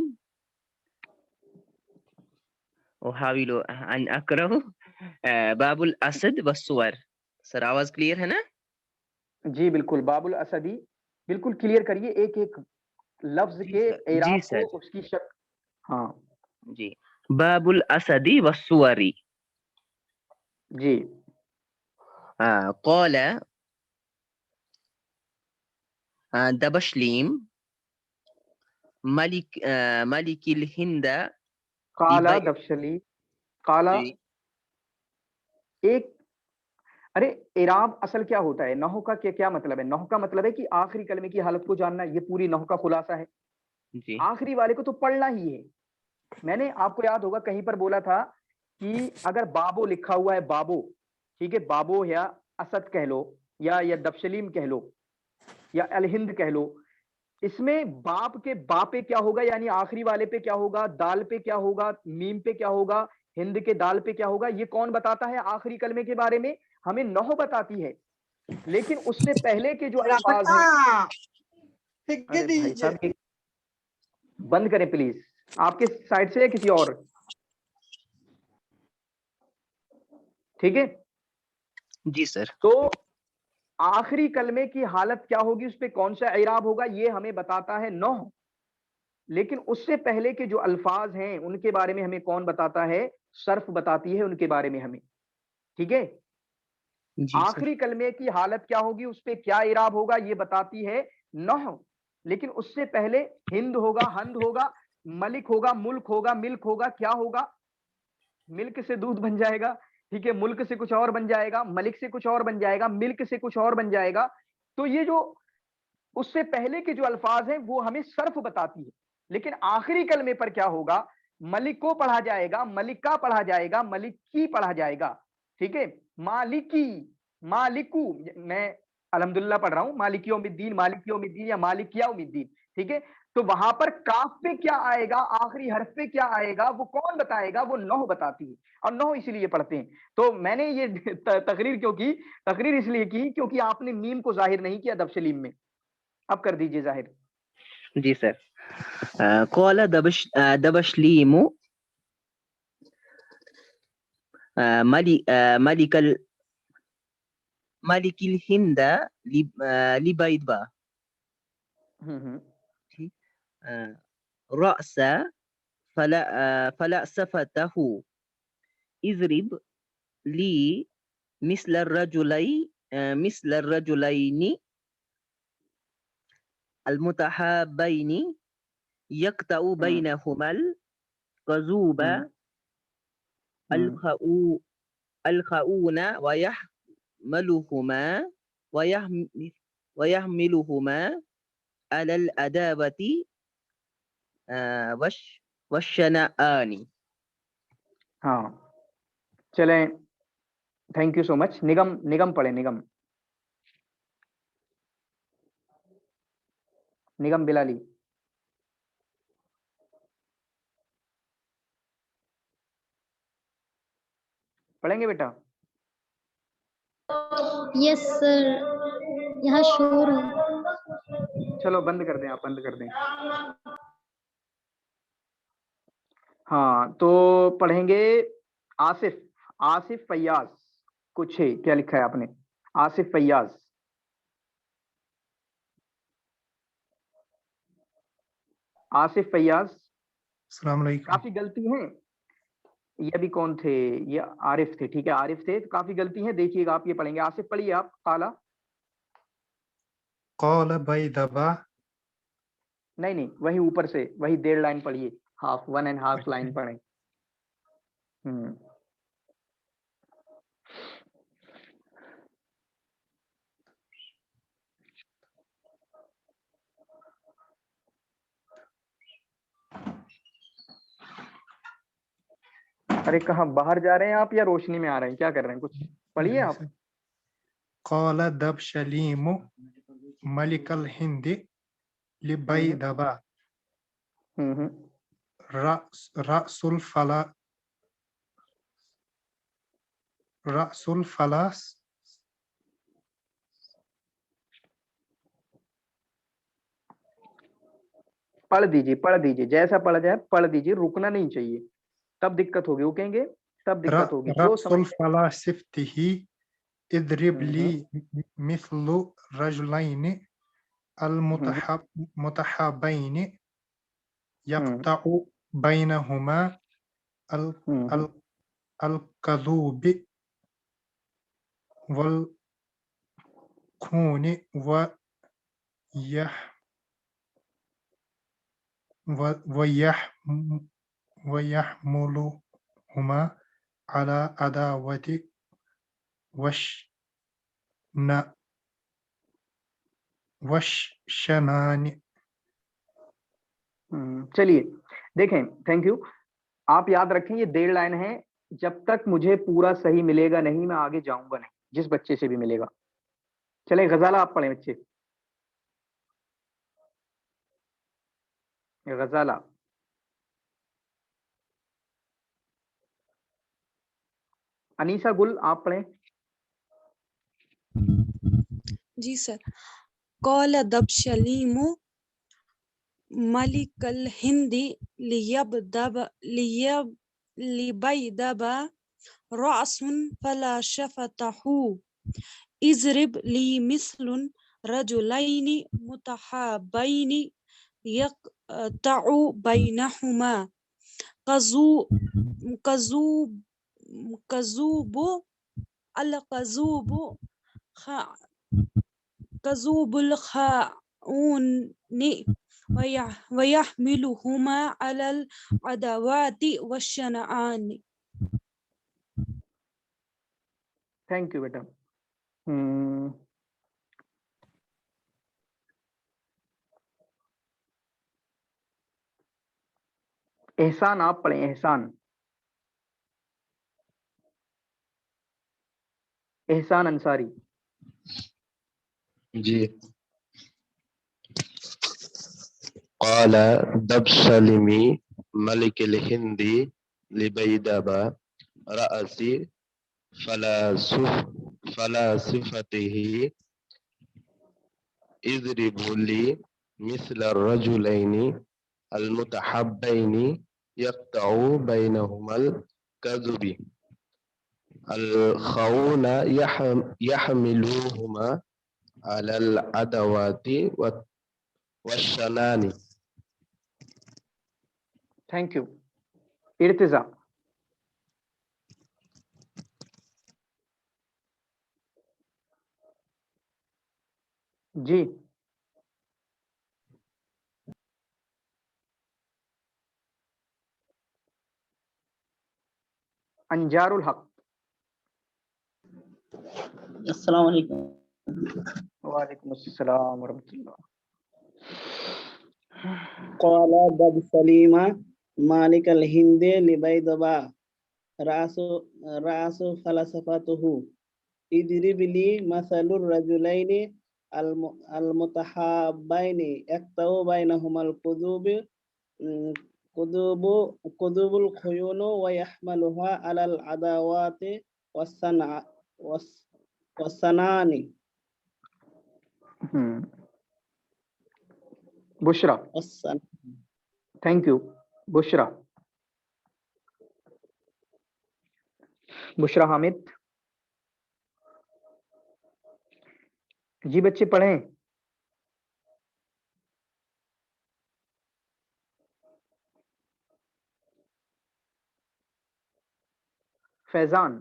احاول ان اقرأ باب الاسد والصور. سر آواز کلیئر ہے نا؟ جی بالکل، باب الاسدی بالکل کلیئر کریے، ایک ایک لفظ جی کے سر. جی اعراب سر. کو، اس کی شکل. ہاں جی. باب الاسد والصور. جی. قال دبشلیم ملک الہند. قالا دبشلی، قالا. جی. ایک، ارے اعراب اصل کیا ہوتا ہے؟ نحو کا کیا مطلب ہے؟ نحو کا مطلب ہے کہ آخری کلمے کی حالت کو جاننا، یہ پوری نحو کا خلاصہ ہے. جی. آخری والے کو تو پڑھنا ہی ہے. میں نے آپ کو یاد ہوگا کہیں پر بولا تھا کہ اگر بابو لکھا ہوا ہے بابو, ٹھیک ہے, بابو یا اسد کہہ لو یا دبشلیم کہہ لو یا الہند کہہ لو, اس میں باپ کے با پہ کیا ہوگا, یعنی آخری والے پہ کیا ہوگا, دال پہ کیا ہوگا, میم پہ کیا ہوگا, ہند کے دال پہ کیا ہوگا, یہ کون بتاتا ہے آخری کلمے کے بارے میں؟ ہمیں نحو بتاتی ہے. لیکن اس سے پہلے کے جو الفاظ ہیں, ارے بھائی صاحب بند کریں پلیز, آپ کے سائڈ سے یا کسی اور, ٹھیک ہے. جی سر. تو آخری کلمے کی حالت کیا ہوگی, اس پہ کون سا اعراب ہوگا, یہ ہمیں بتاتا ہے نحو. لیکن اس سے پہلے کے جو الفاظ ہیں ان کے بارے میں ہمیں کون بتاتا ہے, صرف بتاتی ہے ان کے بارے میں ہمیں, ٹھیک ہے. جی سر. آخری کلمے کی حالت کیا ہوگی, اس پہ کیا اعراب ہوگا, یہ بتاتی ہے نحو. لیکن اس سے پہلے ہند ہوگا, ہند ہوگا, ملک ہوگا, ملک ہوگا, ملک ہوگا, کیا ہوگا, ملک سے دودھ بن جائے گا, ٹھیک ہے, ملک سے کچھ اور بن جائے گا, ملک سے کچھ اور بن جائے گا, ملک سے کچھ اور بن جائے گا. تو یہ جو اس سے پہلے کے جو الفاظ ہیں وہ ہمیں صرف بتاتی ہے. لیکن آخری کلمے پر کیا ہوگا, ملک کو پڑھا جائے گا, ملک کا پڑھا جائے گا, ملک کی پڑھا جائے گا, ٹھیک ہے. مالکی, مالکو, میں الحمدللہ پڑھ رہا ہوں, مالک یوم الدین, مالک یوم الدین یا مالک یوم الدین, ٹھیک ہے. تو وہاں پر کاف پہ کیا آئے گا, آخری حرف پہ کیا آئے گا, وہ کون بتائے گا, وہ نحو بتاتی ہے. اور نحو اسی لیے پڑھتے ہیں. تو میں نے یہ تقریر کیوں کی, تقریر اس لیے کی کیونکہ آپ نے میم کو ظاہر نہیں کیا دبشلیم میں. اب کر دیجئے ظاہر. جی سر. قال دبشلیم ملك الهند لبيضة رأس فلسفته اضرب لي مثل الرجلين المتحابين يقطع بينهما القضوب الخاؤون ويحملهما على الأدابة والشنآن. ہاں چلیں, تھینک یو سو مچ. نگم پڑھیں, نگم بلالی. پڑھیں گے بیٹا؟ یس سر, یہاں شور ہو. چلو بند کر دیں, آپ بند کر دیں. ہاں تو پڑھیں گے آصف, آصف فیاض. کچھ ہے کیا لکھا ہے آپ نے, آصف فیاض. آصف فیاض. السلام علیکم. کافی غلطی ہیں, یہ ابھی کون تھے, یہ عارف تھے, ٹھیک ہے, عارف تھے. تو کافی غلطی ہیں, دیکھیے گا آپ. یہ پڑھیں گے, آصف پڑھیے آپ. قال بیضبا. نہیں وہی اوپر سے, وہی 1.5 لائن پڑھیے, 1.5 لائن پڑھیں. ارے کہاں باہر جا رہے ہیں آپ یا روشنی میں آ رہے ہیں, کیا کر رہے ہیں, کچھ پڑھیے آپ. قال دبشلیم ملک الہند لبیضبا رأس الفلاس پڑھ دیجیے جیسا پڑھ جائے پڑھ دیجیے, رکنا نہیں چاہیے, تب دقت ہوگی. وہ کہیں گے تب دقت ہوگی. رأس الفلاسفته اضرب لي مثل رجلين المتحابين يقطع بينهما الكذوب والخون ويحملهما على عداوة والشنان. چلیے دیکھیں, تھینک یو. آپ یاد رکھیں یہ 1.5 لائن ہے. جب تک مجھے پورا صحیح ملے گا نہیں میں آگے جاؤں گا نہیں, جس بچے سے بھی ملے گا. چلیں غزالہ آپ پڑھیں بچے. غزالہ انیسا گل آپ پڑھیں. جی سر. قال دبشلیم ملك الهند لبيدب رأس فلا شفته اضرب لي مثل رجلين متحابين يقطع بينهما كذوب الكذوب كذوب الخاؤن ويحملهما على العداوات والشنآن. تھینک یو بیٹا. احسان آپ پڑھیں. احسان احسان انصاری. جی. قال دبشلمی ملك الهند لبيدب رأس فلاسفته اضرب لي مثل الرجلين المتحبين يقطع بينهما الكذب الخون يحملوهما على العدوات والشنان. Thank you. ارتضا جی. انجار الحق. السلام علیکم. وعلیکم السلام ورحمۃ اللہ. قال دبشلیم مالك الهند لبيدب رأس فلسفته اضرب لي مثل الرجلين المتحابين يقطع بينهما كذوب الخيول ويحملها على العداوات والسنان. بشرا. Thank you. بشرا. بشرا حامد. جی بچے پڑھیں. فیضان.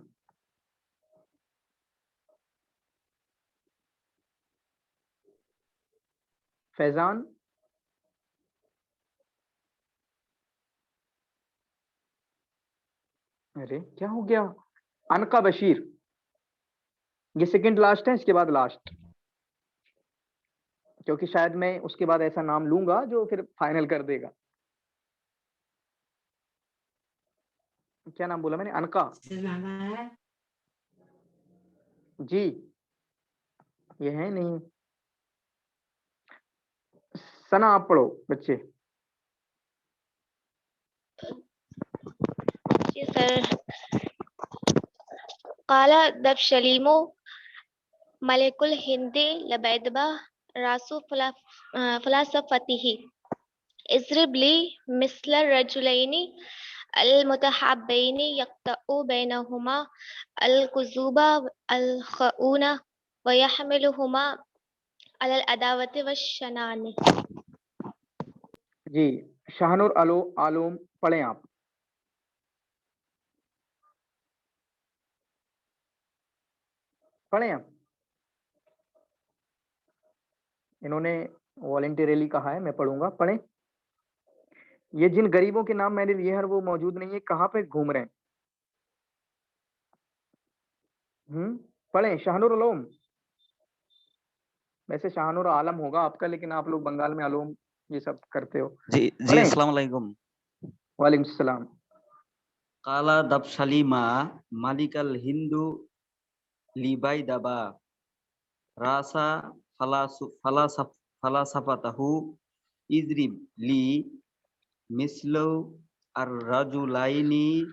فیضان ارے کیا ہو گیا. انقا بشیر. یہ سیکنڈ لاسٹ ہے, اس کے بعد لاسٹ, کیونکہ شاید میں اس کے بعد ایسا نام لوں گا جو پھر فائنل کر دے گا. کیا نام بولا میں نے؟ انقا. جی یہ ہے نہیں. سنا آپ پڑھو بچے. جی سر. قال دبشلیم ملك الهند لبيدب رأس فلاسفته اضرب لي مثل الرجلين المتحابين يقطع بينهما الكذوب الخؤون ويحملهما على العداوة والشنان. جی شاہنور علوم پڑھیں آپ. پڑھیں آپ. انہوں نے والنٹیرلی کہا ہے میں پڑھوں گا. پڑھیں. یہ جن غریبوں کے نام میں نے لیے ہیں وہ موجود نہیں ہے, کہاں پہ گھوم رہے ہیں؟ پڑھیں شاہنور علوم. ویسے شاہنور عالم ہوگا آپ کا, لیکن آپ لوگ بنگال میں علوم یہ سب کرتے ہو. جی السلام علیکم. وعلیکم السلام. Qala Dabshalima Malikal Hindu Libaidaba Rasa falasafatahu idrib li mislu ar-rajulaini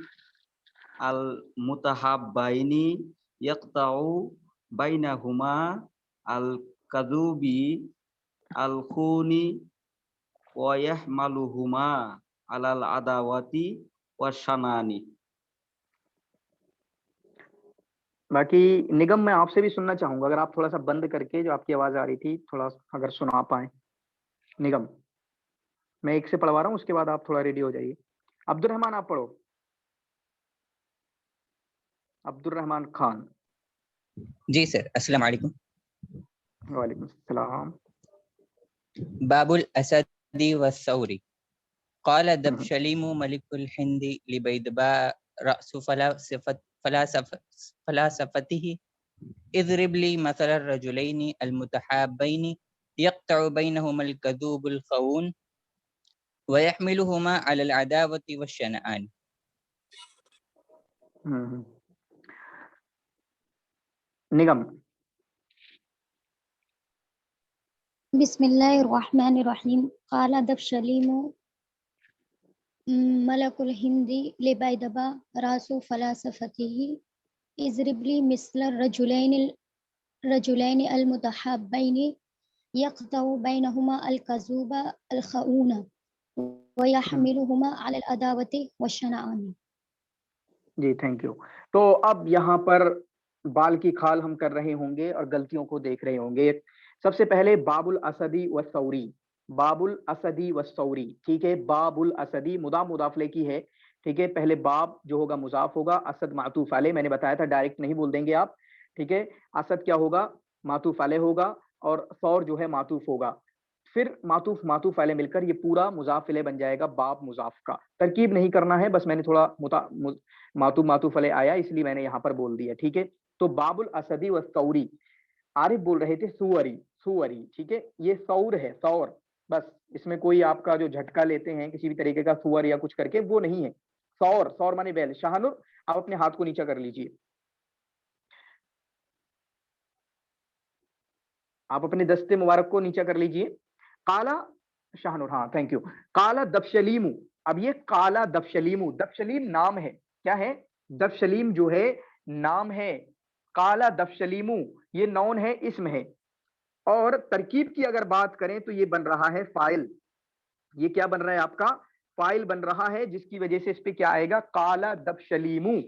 al-mutahabbaini yaqta'u bainahuma al-kadhubi al-khuni wa yahmaluhuma alal adawati washanani. बाकी निगम मैं आपसे भी सुनना चाहूंगा, अगर आप थोड़ा सा बंद करके जो आपकी आवाज आ रही थी थोड़ा अगर सुना पाए। निगम, मैं एक से पढ़वा रहा हूँ, उसके बाद आप थोड़ा रेडी हो जाइए। अब्दुल रहमान आप पढ़ो। अब्दुल रहमान खान। जी सर, अस्सलाम वालेकुम। वालेकुम सलाम। बाबुल असदी वस्सौरी قال دبشليم ملك الهند لبيدباء رأس فلاسفته اضرب لي مثل الرجلين المتحابين يقطع بينهما الكذوب الخون ويحملهما على العداوة والشنآن. निगम। बिस्मिल्लाहिर्रहमानिर्रहीम। قال دبشليم ملك الهند لبيدبا راس فلاسفته اضرب لي مثل الرجلين المتحابين يقطع بينهما الكذوب الخؤون ويحملهما على العداوة والشنآن. जी थैंक यू। तो अब यहाँ पर बाल की खाल हम कर रहे होंगे और गलतियों को देख रहे होंगे। सबसे पहले बाबुल असदी व सौरी, बाबुल असदी व सौरी, ठीक है। बाबुल असदी मुदाफ मुदाफले की है, ठीक है। पहले बाब जो होगा मुजाफ होगा, असद मातूफ अलैह, मैंने बताया था डायरेक्ट नहीं बोल देंगे आप, ठीक है। असद क्या होगा, मातूफ अलैह होगा, और सौर जो है मातूफ होगा, फिर मातूफ अलैह मिलकर ये पूरा मुजाफ अलैह बन जाएगा बाब मुजाफ का। तरकीब नहीं करना है, बस मैंने थोड़ा मातूफ अलैह आया इसलिए मैंने यहाँ पर बोल दिया, ठीक है। तो बाबुल असदी व सौरी, आरिफ बोल रहे थे सुअरी, सुअरी, ठीक है। ये सौर है, सौर, बस इसमें कोई आपका जो झटका लेते हैं किसी भी तरीके का सुअर या कुछ करके, वो नहीं है। सौर, सौर माने बैल। शाहनुर आप अपने हाथ को नीचा कर लीजिए, आप अपने दस्ते मुबारक को नीचा कर लीजिए। काला शाहनुर, हाँ थैंक यू। काला दबशलीमू, अब ये काला दबशलीमू, दबशलीम नाम है, क्या है, दबशलीम जो है नाम है, काला दबशलीमू ये नौन है, इस्म है। और तरकीब की अगर बात करें तो ये बन रहा है फाइल, ये क्या बन रहा है आपका, फाइल बन रहा है, जिसकी वजह से इस पे क्या आएगा, काला दबशलीमू,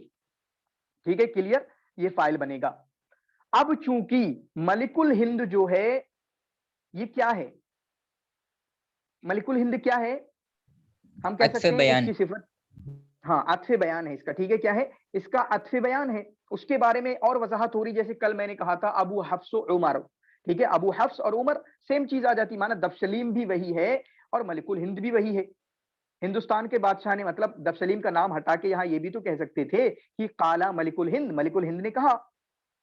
ठीक है, क्लियर, ये फाइल बनेगा। अब चूंकि मलिकुल हिंद जो है ये क्या है, मलिकुल हिंद क्या है, हम कह सकते हैं इसकी सिफत, हाँ अत्फ़े बयान है इसका, ठीक है, क्या है इसका अत्फ़े बयान है। उसके बारे में और वजाहत हो रही, जैसे कल मैंने कहा था अबू हफ्स उमर, ठीक है, अबू हफ्स और उमर सेम चीज आ जाती, माना दबशलीम भी वही है और मलिकुल हिंद भी वही है। हिंदुस्तान के बादशाह ने मतलब दबशलीम का नाम हटा के यहाँ ये भी तो कह सकते थे कि काला मलिकुल हिंद, मलिकुल हिंद ने कहा,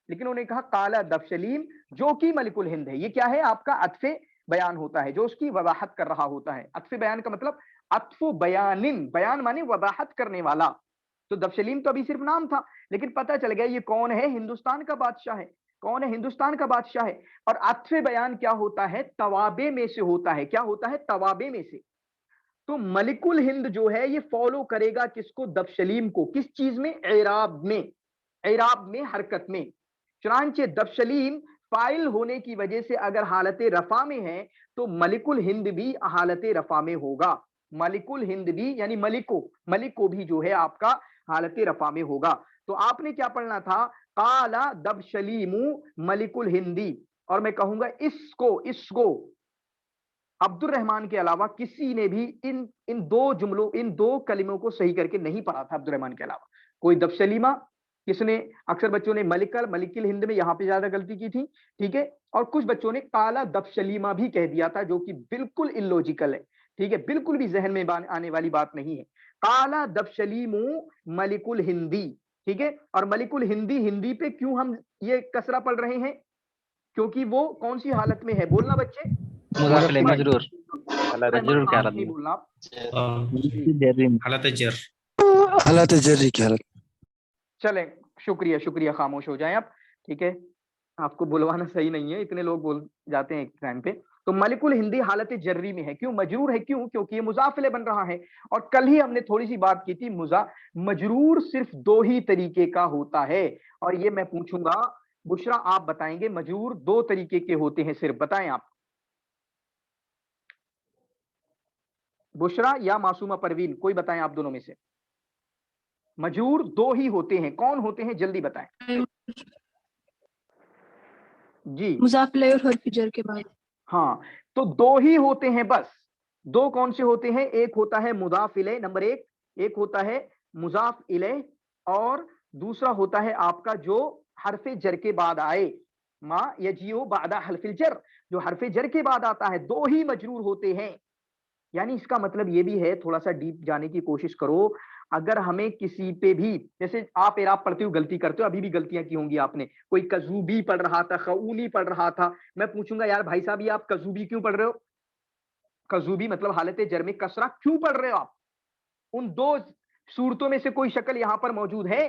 लेकिन उन्होंने कहा काला दबशलीम जो कि मलिकुल हिंद है। ये क्या है, आपका अत्फ़े बयान होता है, जो उसकी वजाहत कर रहा होता है। अत्फ़े बयान का मतलब अत्फ़ु बयानिन, बयान माने वजाहत करने वाला। तो दबशलीम तो अभी सिर्फ नाम था, लेकिन पता चल गया ये कौन है, हिंदुस्तान का बादशाह है। कौन है, हिंदुस्तान का बादशाह है। और अत्फ़े बयान क्या होता है, तवाबे में से होता है, क्या होता है, तवाबे में से। तो मलिकुल हिंद जो है ये फॉलो करेगा किसको, दबशलीम को, किस चीज में, एराब में, एराब में, हरकत में। चुनांचे दबशलीम फाइल होने की वजह से अगर हालत रफा में है तो मलिकुल हिंद भी हालत रफा में होगा, मलिकुल हिंद भी यानी मलिको भी जो है आपका हालत रफा में होगा। तो आपने क्या पढ़ना था, काला दबशलीमू मलिकुल हिंदी, और मैं कहूंगा इसको अब्दुल रहमान के अलावा किसी ने भी इन दो जुमलों, इन दो कलिमों को सही करके नहीं पढ़ा था अब्दुल रहमान के अलावा। कोई दबशलीमा, किसने, अक्सर बच्चों ने मलिकिल हिंद में यहाँ पे ज्यादा गलती की थी, ठीक है, और कुछ बच्चों ने काला दबशलीमा भी कह दिया था, जो कि बिल्कुल इलॉजिकल है, ठीक है, बिल्कुल भी जहन में आने वाली बात नहीं है। काला दबशलीमू मलिकुल हिंदी, ठीक है। और मलिकुल हिंदी, हिंदी पे क्यों हम ये कसरा पढ़ रहे हैं, क्योंकि वो कौन सी हालत में है, बोलना बच्चे, मजरूर मजरूर क्या हालत में, बोलना हालत जर। हालत जर्री की हालत। चलें, शुक्रिया शुक्रिया, खामोश हो जाएं आप, ठीक है, आपको बुलवाना सही नहीं है, इतने लोग बोल जाते हैं एक टाइम पे। तो मलिकुल हिंदी हालत जर्री में है, क्यों मजरूर है, क्यों? क्योंकि ये मुजाफिले बन रहा है। और कल ही हमने थोड़ी सी बात की थी, मजरूर सिर्फ दो ही तरीके का होता है, और ये मैं पूछूंगा, बुशरा आप बताएंगे, मजरूर दो तरीके के होते हैं सिर्फ, बताएं आप। बुशरा या मासूमा परवीन, कोई बताएं आप दोनों में से। मजरूर दो ही होते हैं, कौन होते हैं, जल्दी बताएं जी। मुजाफिले और हर्फ जर के बाद। हाँ, तो दो ही होते हैं बस। दो कौन से होते हैं? एक होता है मुजाफ इले, नंबर एक होता है मुजाफ इले, और दूसरा होता है आपका जो हरफे जर के बाद आए, मा यजियो बादा हरफिल जर, जो हरफे जर के बाद आता है। दो ही मजरूर होते हैं, यानी इसका मतलब ये भी है, थोड़ा सा डीप जाने की कोशिश करो। अगर हमें किसी पे भी, जैसे आप एराब पढ़ते हो गलती करते हो, अभी भी गलतियां की होंगी आपने, कोई कजूबी पढ़ रहा था, खऊनी पढ़ रहा था, मैं पूछूंगा यार भाई साहब ये आप कजूबी क्यों पढ़ रहे हो? कजूबी मतलब हालत जर में कसरा क्यों पढ़ रहे हो आप? उन दो सूरतों में से कोई शक्ल यहां पर मौजूद है?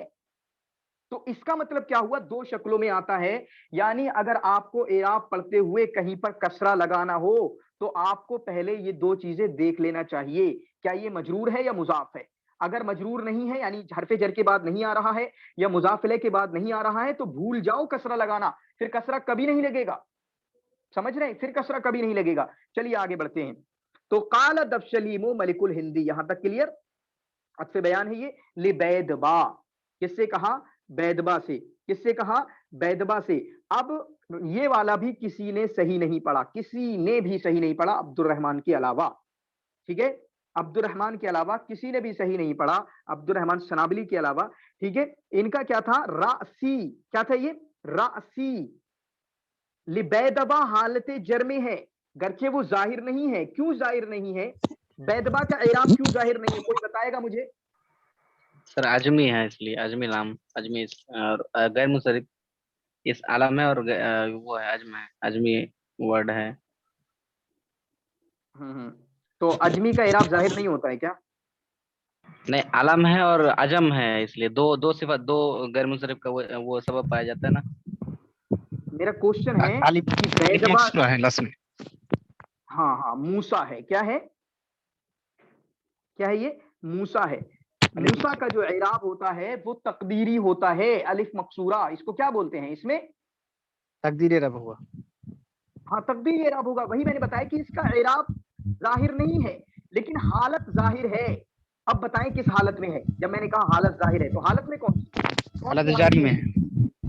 तो इसका मतलब क्या हुआ? दो शक्लों में आता है, यानी अगर आपको एराब पढ़ते हुए कहीं पर कसरा लगाना हो तो आपको पहले ये दो चीजें देख लेना चाहिए, क्या ये मजरूर है या मुजाफ है। अगर मजरूर नहीं है, यानी हरफे जर के बाद नहीं आ रहा है या मुजाफिले के बाद नहीं आ रहा है, तो भूल जाओ कसरा लगाना, फिर कसरा कभी नहीं लगेगा, समझ रहे हैं? फिर कसरा कभी नहीं लगेगा। चलिए आगे बढ़ते हैं। तो काला दबशलीमो मलिकुल हिंदी, यहां तक क्लियर? अत्फे बयान है ये, लिबैदबा, किससे कहा? बैदबा से। किससे कहा? बैदबा से। अब ये वाला भी किसी ने सही नहीं पढ़ा, किसी ने भी सही नहीं पढ़ा अब्दुर्रहमान के अलावा, ठीक है, अब्दुर्रहमान के अलावा किसी ने भी सही नहीं पढ़ा, अब्दुर्रहमान सनाबली के अलावा, ठीक है। इनका क्या था? रासी, क्या था ये? रासी। लिबैदबा हालत जर में है, गरचे वो जाहिर नहीं है। क्यों जाहिर नहीं है? बैदबा का इराब क्यों जाहिर नहीं है, कोई बताएगा मुझे? सर आजमी है, इसलिए आजमी नाम, आजमी और गैर मुसरिफ इस आलम है, और वो है अजम है, आजमी वर्ड है। तो अजमी का इराब जाहिर नहीं होता है क्या? नहीं, आलम है और अजम है, इसलिए दो सिफत, दो गैर मुसरिफ का वो सबब पाया जाता है ना। मेरा क्वेश्चन है कि बैदबा है लास्ट में। हाँ हाँ, मूसा है, क्या है? क्या है ये? मूसा है। मूसा का जो इराब होता है वो तकदीरी होता है, अलिफ मकसूरा, इसको क्या बोलते हैं? इसमें तकदीर इराब हुआ। हाँ, तकदीरी इराब होगा। वही मैंने बताया कि इसका इराब जाहिर नहीं है, लेकिन हालत जाहिर है। अब बताएं किस हालत में है? जब मैंने कहा हालत जाहिर है, तो हालत में कौन सी? हालत जारी में है।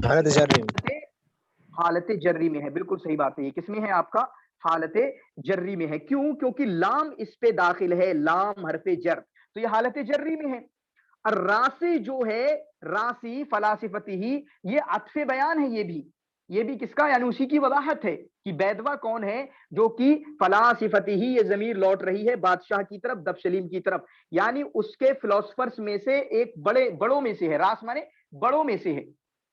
हालत जारी में, हालत जर्री में है, बिल्कुल सही बात है। ये किसमें है आपका? हालत जर्री में है। क्यों? क्योंकि लाम इस पे दाखिल है, लाम हरफे जर, तो ये हालत जर्री में है। और रासी जो है, रासी फलासिफती ही, ये अत्फे बयान है। ये भी किसका? यानी उसी की वजाहत है कि बैदवा कौन है, जो कि फलासिफती ही, ये जमीर लौट रही है बादशाह की तरफ, दबशलीम की तरफ, यानी उसके फिलोसफर्स में से एक, बड़ों में से है। रास माने बड़ों में से है,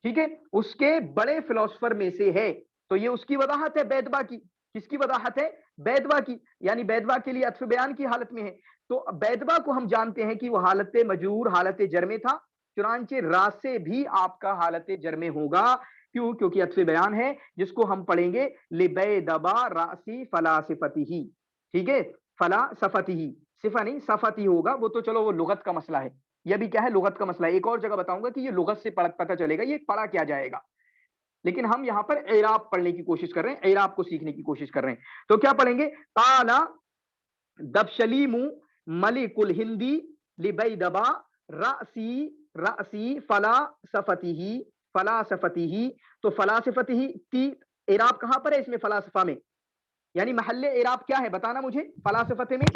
ठीक है, उसके बड़े फिलोसफर में से है। तो ये उसकी वजाहत है बैदवा की। किसकी वजाहत है? बैदवा की, यानी बैदवा के लिए अत्फ बयान की हालत में है। तो बैदवा को हम जानते हैं कि वो हालत मजरूर, हालत जर में था, चुनांचे रासे भी आपका हालत जर में होगा। क्यों? क्योंकि अत्फ बयान है, जिसको हम पढ़ेंगे लिबैदबा रासी फलासिफतिही, ठीक है, फलासफतिही, सिफा नहीं सफती होगा वो, तो चलो वो लुगत का मसला है, यह भी क्या है? लुगत का मसला है। एक और जगह बताऊंगा कि ये लुगत से पता चलेगा ये पढ़ा क्या जाएगा, लेकिन हम यहाँ पर एराब पढ़ने की कोशिश कर रहे हैं, एराब को सीखने की कोशिश कर रहे हैं। तो क्या पढ़ेंगे? काला दबशलीमु मलिकुल हिंदी लिबैदबा रासी रासी फलासफतिही फलासफतिही। तो फलासफतिही की एराब कहां पर है इसमें? फलासफा में, यानी महल्ले एराब क्या है बताना मुझे? फलासफते में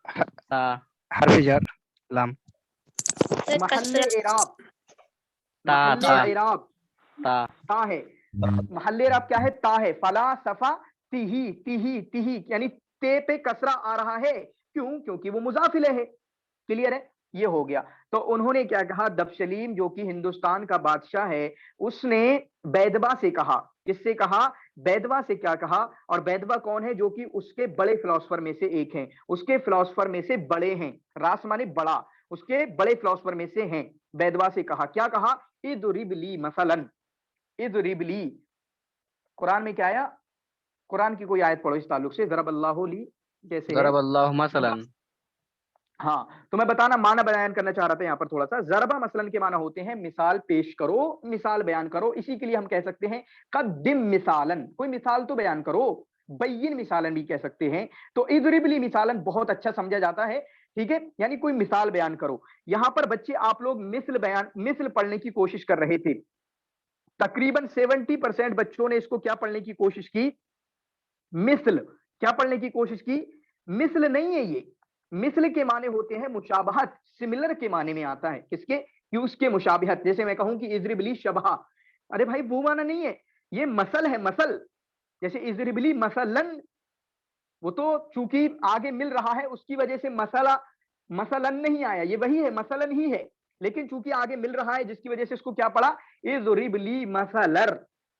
हरफ जार लाम, महल्ले एराब, महल्ले एराब ता है। महल्ले एराब क्या है? ता है। फलासफा तिही तिही तिही, यानी ते पे कसरा आ रहा है। क्यों? क्योंकि वो मुजाफिले है। क्लियर है? ये हो गया। तो उन्होंने क्या कहा? दबशलीम जो कि हिंदुस्तान का बादशाह है, उसने बैदबा से कहा। किससे कहा? बैदबा से क्या कहा? और बैदबा कौन है? जो कि उसके बड़े फिलोसफर में से एक हैं, उसके फिलोसफर में से बड़े हैं। रास माने बड़ा, اس کے بڑے فلاسفر میں سے ہیں. بیدوا سے کہا, کیا کہا؟ اضرب لی مثلاً, اضرب لی. قرآن میں کیا آیا؟ قرآن کی کوئی آیت پڑھو اس تعلق سے. ضرب اللہ لی کیسے ہے؟ ضرب اللہ مثلا. ہاں تو میں بتانا معنی بیان کرنا چاہ رہا تھا یہاں پر تھوڑا سا. ضربہ مثلاً کے معنی ہوتے ہیں مثال پیش کرو, مثال بیان کرو. اسی کے لیے ہم کہہ سکتے ہیں قدم مثالاً, کوئی مثال تو بیان کرو. بین مثالاً بھی کہہ سکتے ہیں. تو اضرب لی مثالاً بہت اچھا سمجھا جاتا ہے, ٹھیک ہے, یعنی کوئی مثال بیان کرو. یہاں پر بچے آپ لوگ مثل پڑھنے کی کوشش کر رہے تھے. تقریباً 70% بچوں نے اس کو کیا پڑھنے کی کوشش کی؟ مثل. کیا پڑھنے کی کوشش کی؟ مثل نہیں ہے یہ. مثل کے معنی ہوتے ہیں مشابہت, سملر کے معنی میں آتا ہے. کس کے؟ کہ اس کے مشابہت. جیسے میں کہوں کہ اضرب لی شبہ, ارے بھائی وہ معنی نہیں ہے, یہ مثل ہے, مثل. جیسے اضرب لی مثلاً, وہ تو چونکہ آگے مل رہا ہے اس کی وجہ سے مسئلہ مثلاً نہیں آیا, یہ وہی ہے مثلاً ہی ہے, لیکن چونکہ آگے مل رہا ہے جس کی وجہ سے اس کو کیا پڑھا؟ اضرب لی مثلر.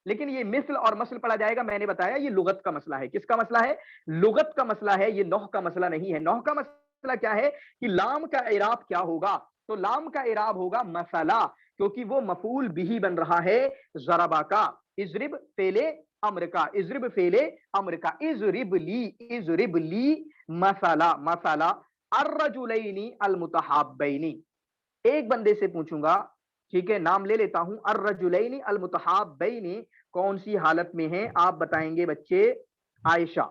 لیکن یہ مثل اور مثل پڑھا جائے گا, میں نے بتایا یہ لغت کا مسئلہ ہے. کس کا مسئلہ ہے؟ لغت کا مسئلہ ہے, یہ نحو کا مسئلہ نہیں ہے. نحو کا مسئلہ کیا ہے کہ لام کا اعراب کیا ہوگا؟ تو لام کا اعراب ہوگا مسئلہ, کیونکہ وہ مفعول بھی بن رہا ہے ضربا کا. اضرب فعل امر کا, اضرب فعل امر کا. اضرب لی مسئلہ, مسئلہ الرجلین المتحابین. ایک بندے سے پوچھوں گا, ٹھیک ہے, نام لے لیتا ہوں. الرجلین المتحابین کون سی حالت میں ہیں؟ آپ بتائیں گے بچے. عائشہ,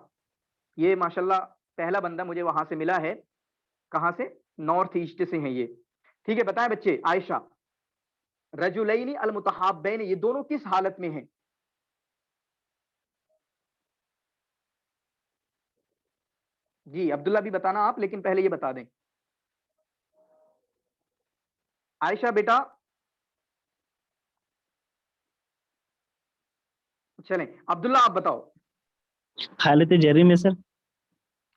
یہ ماشاءاللہ پہلا بندہ مجھے وہاں سے ملا ہے. کہاں سے؟ نارتھ ایسٹ سے ہیں یہ, ٹھیک ہے. بتائیں بچے, عائشہ, رجلین المتحابین یہ دونوں کس حالت میں ہیں؟ جی عبداللہ بھی بتانا آپ, لیکن پہلے یہ بتا دیں. عائشہ بیٹا, چلیں عبداللہ آپ بتاؤ. حالت جری میں سر.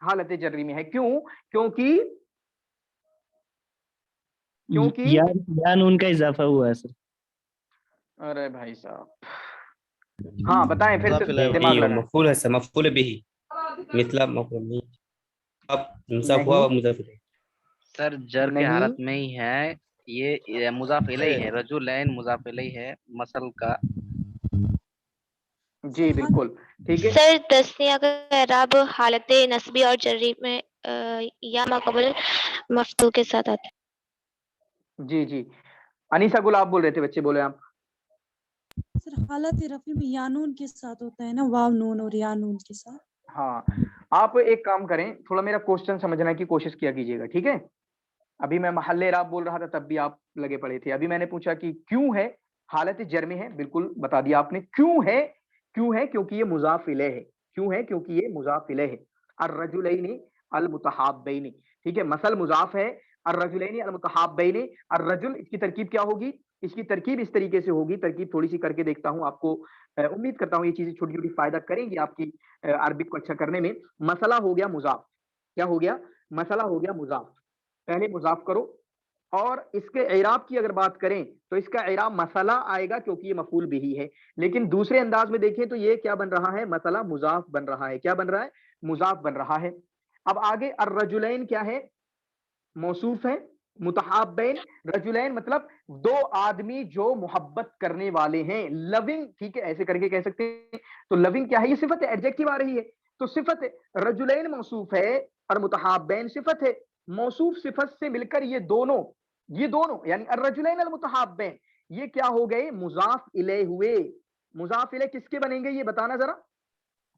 حالت جری میں ہے. کیوں؟ کیونکہ یا نون کا اضافہ ہوا ہے سر. ارے بھائی صاحب, ہاں بتائیں پھر سے دماغ لگائیں. مفعول ہے سر, مفعول به مثل مفعول اب مضاف ہوا مضاف الیہ. سر جر کے حالت میں ہی ہے, یہ مضاف الیہ ہے. رجلین مضاف الیہ ہے مثل کا. جی بالکل ٹھیک ہے. سر تسنیہ کا اعراب حالت نسبی اور جری میں یا ما قبل مفتوح کے ساتھ آتا ہے. جی جی انیسا گل آپ بول رہے تھے, بچے بولے آپ. سر حالت رفع میں یا نون کے ساتھ ہوتا ہے نا, واو نون اور یا نون کے ساتھ. ہاں آپ ایک کام کریں, تھوڑا میرا کوشچن سمجھنے کی کوشش کیا کیجیے گا, ٹھیک ہے. ابھی میں محل اعراب بول رہا تھا تب بھی آپ لگے پڑے تھے. ابھی میں نے پوچھا کہ کیوں ہے حالت جر میں ہے, بالکل بتا دیا آپ نے. کیوں ہے؟ کیوں ہے؟ کیونکہ یہ مضاف الیہ ہے. کیوں ہے؟ کیونکہ یہ مضاف الیہ ہے. الرجلین المتحابین, ٹھیک ہے, مثل مضاف ہے. الرجلین المتحابین, الرجل اس کی ترکیب کیا ہوگی؟ اس کی ترکیب اس طریقے سے ہوگی, ترکیب تھوڑی سی کر کے دیکھتا ہوں آپ کو, امید کرتا ہوں یہ چیزیں چھوٹی چھوٹی فائدہ کریں گی آپ کی عربک کو اچھا کرنے میں. مسئلہ ہو گیا مضاف, کیا ہو گیا؟ مسئلہ ہو گیا مضاف. پہلے مضاف کرو, اور اس کے اعراب کی اگر بات کریں تو اس کا اعراب مسئلہ آئے گا کیونکہ یہ مفعول بھی ہے. لیکن دوسرے انداز میں دیکھیں تو یہ کیا بن رہا ہے؟ مسئلہ مضاف بن رہا ہے. کیا بن رہا ہے؟ مضاف بن رہا ہے. اب آگے الرجلین کیا ہے؟ موصوف ہے. متحابین, رجلین مطلب دو آدمی جو محبت کرنے والے ہیں, لونگ, ٹھیک ہے, ایسے کر کے کہہ سکتے ہیں. تو لونگ کیا ہے؟ یہ صفت ہے, ایڈجیکٹو آ رہی ہے. تو صفت رجلین موصوف ہے اور متحابین صفت ہے. موصوف صفت سے مل کر یہ دونوں یعنی الرجلین المتحابین یہ کیا ہو گئے؟ مضاف الیہ ہوئے. مضاف الیہ کس کے بنیں گے یہ بتانا ذرا.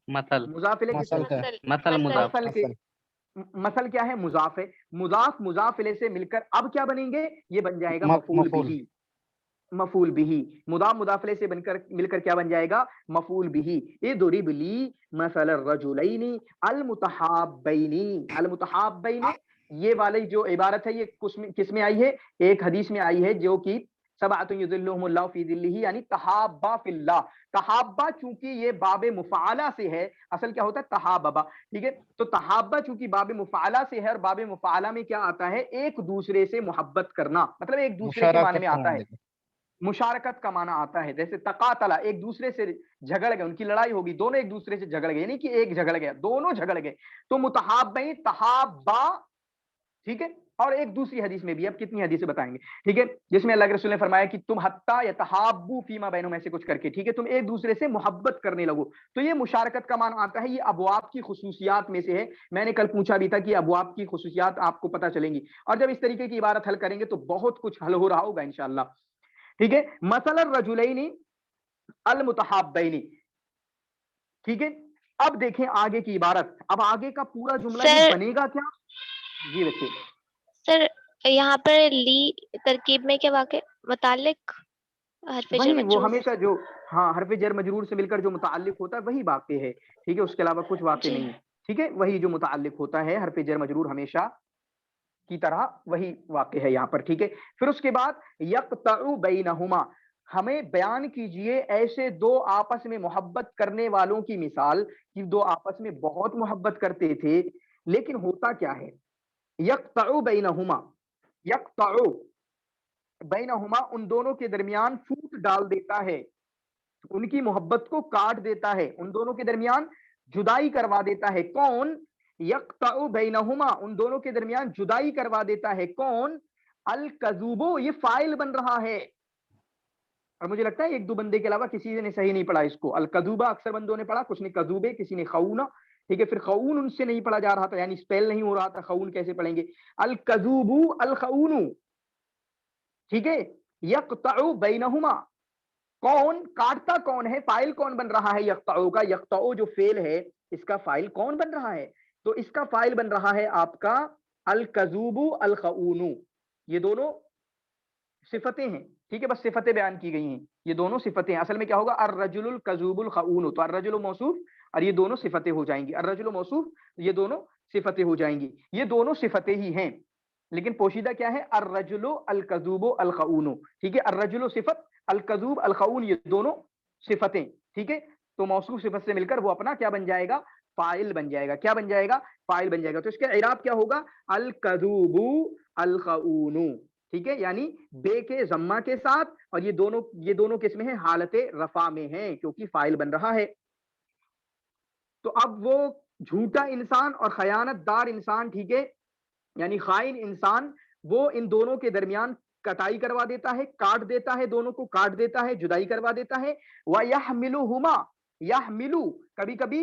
مثل, مضاف الیہ کس کے؟ مثل مضاف. مثل کیا ہے؟ مضاف ہے. مضاف مضاف الیہ سے مل کر اب کیا بنیں گے؟ یہ بن جائے گا مفعول بھی. مفعول بھی. مضاف مضاف الیہ سے بن کر مل کر کیا بن جائے گا؟ مفعول بھی. اضرب لی مثل الرجلین المتحابین. المتحابین یہ والی جو عبارت ہے یہ کس میں آئی ہے؟ ایک حدیث میں آئی ہے جو کہ سبعۃ یظلهم اللہ فی ظلہ, یعنی تحابا فی اللہ. تحابا چونکہ یہ باب مفعلہ سے ہے, اصل کیا ہوتا ہے؟ تحاببا, ٹھیک ہے. تو تحابا چونکہ باب مفعلہ سے ہے, اور باب مفعلہ میں کیا آتا ہے؟ ایک دوسرے سے محبت کرنا, مطلب ایک دوسرے کے معنی میں آتا ہے, مشارکت کا معنی آتا ہے. جیسے تقاتلا, ایک دوسرے سے جھگڑ گئے, ان کی لڑائی ہوگی, دونوں ایک دوسرے سے جھگڑ گئے, یعنی کہ ایک جھگڑ گیا, دونوں جھگڑ گئے. تو متحابین, تحابا ٹھیک ہے. اور ایک دوسری حدیث میں بھی, اب کتنی حدیثیں بتائیں گے, ٹھیک ہے, جس میں اللہ کے رسول نے فرمایا کہ تم حتی یتحابوا فیما بینہم ایسے کچھ کر کے, ٹھیک ہے, تم ایک دوسرے سے محبت کرنے لگو. تو یہ مشارکت کا معنی آتا ہے, یہ ابواب کی خصوصیات میں سے ہے. میں نے کل پوچھا بھی تھا کہ ابواب کی خصوصیات آپ کو پتہ چلیں گی, اور جب اس طریقے کی عبارت حل کریں گے تو بہت کچھ حل ہو رہا ہوگا انشاءاللہ. ٹھیک ہے, مثل الرجلین المتحابین. ٹھیک ہے, اب دیکھیں آگے کی عبارت, اب آگے کا پورا جملہ یہ بنے گا کیا. جی بچے. سر یہاں پر لی ترکیب میں کیا واقع متعلق حرف جر وہی وہ مجرور, ہمیشہ جو ہاں حرف جر مجرور سے مل کر جو متعلق ہوتا ہے وہی واقع ہے. ٹھیک ہے, اس کے علاوہ کچھ واقع جی نہیں ہے. ٹھیک ہے, وہی جو متعلق ہوتا ہے حرف جر مجرور ہمیشہ کی طرح وہی واقع ہے یہاں پر. ٹھیک ہے, پھر اس کے بعد یقطع بینہما, ہمیں بیان کیجئے ایسے دو آپس میں محبت کرنے والوں کی مثال کہ دو آپس میں بہت محبت کرتے تھے لیکن ہوتا کیا ہے. یقطع بینہما, یقطع بینہما, ان دونوں کے درمیان پھوٹ ڈال دیتا ہے, ان کی محبت کو کاٹ دیتا ہے, ان دونوں کے درمیان جدائی کروا دیتا ہے. کون؟ یقطع بینہما, ان دونوں کے درمیان جدائی کروا دیتا ہے. کون؟ الکذوبو, یہ فاعل بن رہا ہے, اور مجھے لگتا ہے ایک دو بندے کے علاوہ کسی نے صحیح نہیں پڑھا اس کو. الکذوبہ اکثر بندوں نے پڑھا, کچھ نے کذوبے, کسی نے خؤنا. ٹھیک ہے, پھر خؤن ان سے نہیں پڑھا جا رہا تھا, یعنی اسپیل نہیں ہو رہا تھا, خؤن کیسے پڑھیں گے. الکذوبو الخؤن. ٹھیک ہے, یقطع بینہما, کون کاٹتا کون ہے, فاعل کون بن رہا ہے یقطع کا. یقطع جو فعل ہے اس کا فاعل کون بن رہا ہے, تو اس کا فاعل بن رہا ہے آپ کا الکذوب الخؤن. یہ دونوں صفتیں ہیں. ٹھیک ہے, بس صفتیں بیان کی گئی ہیں, یہ دونوں صفتیں. اصل میں کیا ہوگا, الرجل الکذوب الخؤن, تو الرجل موصوف اور یہ دونوں صفتیں ہو جائیں گی. الرجل موصوف, یہ دونوں صفتیں ہو جائیں گی. یہ دونوں صفتیں ہی ہیں لیکن پوشیدہ کیا ہے, الرجل الکذوب الخؤن. ٹھیک ہے, الرجل صفت, الکذوب الخؤن یہ دونوں صفتیں. ٹھیک ہے, تو موصوف صفت سے مل کر وہ اپنا کیا بن جائے گا, فاعل بن جائے گا. کیا بن جائے گا, فاعل بن جائے گا. تو اس کا اعراب کیا ہوگا, الکذوب الخؤن. ٹھیک ہے, یعنی بے کے ضمہ کے ساتھ, اور یہ دونوں کس میں ہیں, حالت رفع میں ہیں کیونکہ فاعل بن رہا ہے. تو اب وہ جھوٹا انسان اور خیانت دار انسان, ٹھیک ہے, یعنی خائن انسان, وہ ان دونوں کے درمیان کٹائی کروا دیتا ہے, کاٹ دیتا ہے, دونوں کو کاٹ دیتا ہے, جدائی کروا دیتا ہے. وَيَحْمِلُهُمَا, یحملو, کبھی کبھی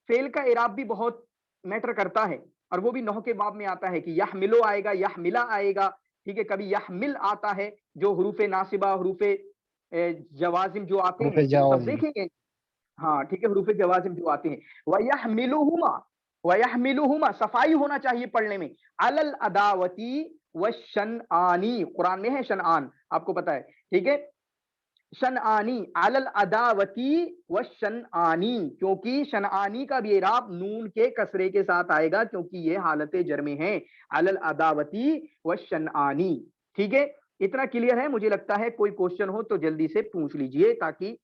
فعل کا اعراب بھی بہت میٹر کرتا ہے, اور وہ بھی نحو کے باب میں آتا ہے کہ یحملو آئے گا, یحملا آئے گا. ٹھیک ہے, کبھی یحمل آتا ہے, جو حروف ناصبہ, حروف جوازم جو آتے ہیں سب دیکھیں گے. ہاں ٹھیک ہے, حروف جوازم جو آتے ہیں. وَيَحْمِلُهُمَا, وَيَحْمِلُهُمَا, صفائی ہونا چاہیے پڑھنے میں. عَلَى الْعَدَاوَةِ وَالشَّنْآنِ, قرآن میں ہے شنآن, آپ کو پتا ہے. ٹھیک ہے, شنآنی, عَلَى الْعَدَاوَةِ وَالشَّنآنِ, کیونکہ شنآنی کا بھی اعراب نون کے کسرے کے ساتھ آئے گا کیونکہ یہ حالت جر میں ہے. عَلَى الْعَدَاوَةِ وَالشَّنآنِ. ٹھیک ہے, اتنا کلیئر ہے. مجھے لگتا ہے کوئی کوشچن ہو تو جلدی سے پوچھ لیجئے, تاکہ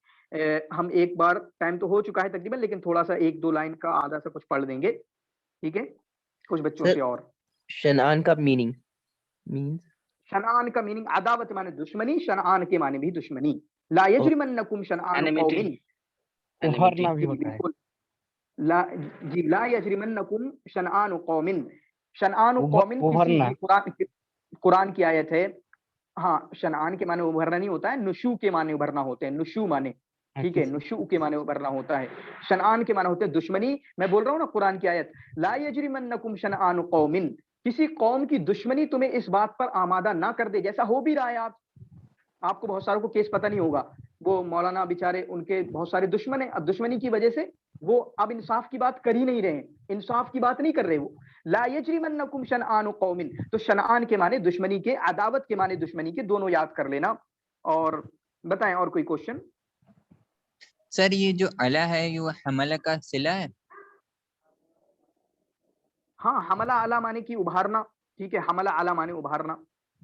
ہم ایک بار, ٹائم تو ہو چکا ہے تقریباً, لیکن تھوڑا سا ایک دو لائن کا آدھا سا کچھ پڑھ دیں گے. ٹھیک ہے, کچھ بچوں سے. اور شنآن کا میننگ, شنآن کا میننگ عداوت معنی دشمنی, شنآن کے معنی بھی دشمنی. لا یجرمنکم شنآن قوم, ابھرنا بھی ہوتا ہے. بالکل, لا جی, لا یجرمنکم شنآن قوم, شنآن قوم کسی قرآن کی آیت ہے. ہاں, شنآن کے معنی ابھرنا نہیں ہوتا ہے, نشو کے معنی ابھرنا ہوتے ہیں, نشو معنی. ٹھیک ہے, نشو کے معنی ابھرنا ہوتا ہے. شنآن کے معنی ہوتے ہیں دشمنی. میں بول رہا ہوں نا قرآن کی آیت, لا یجرمنکم شنآن قوم, کسی قوم کی دشمنی تمہیں اس بات پر آمادہ نہ کر دے, جیسا ہو بھی رہا ہے. آپ کو بہت ساروں کو کیس پتہ نہیں ہوگا, وہ مولانا بیچارے, ان کے بہت سارے دشمن ہیں. اب دشمنی کی وجہ سے وہ اب انصاف کی بات کر ہی نہیں رہے ہیں, انصاف کی بات نہیں کر رہے وہ. لا یجرمنکم شنآن قوم, تو شنآن کے معنی دشمنی کے, عداوت کے معنی دشمنی کے, دونوں یاد کر لینا. اور بتائیں اور کوئی کوشچن. سر یہ جو علا ہے یہ حملہ کا صلہ ہے. ہاں, حملہ علی معنی کی ابھارنا. ٹھیک ہے, حملہ علی معنی ابھارنا.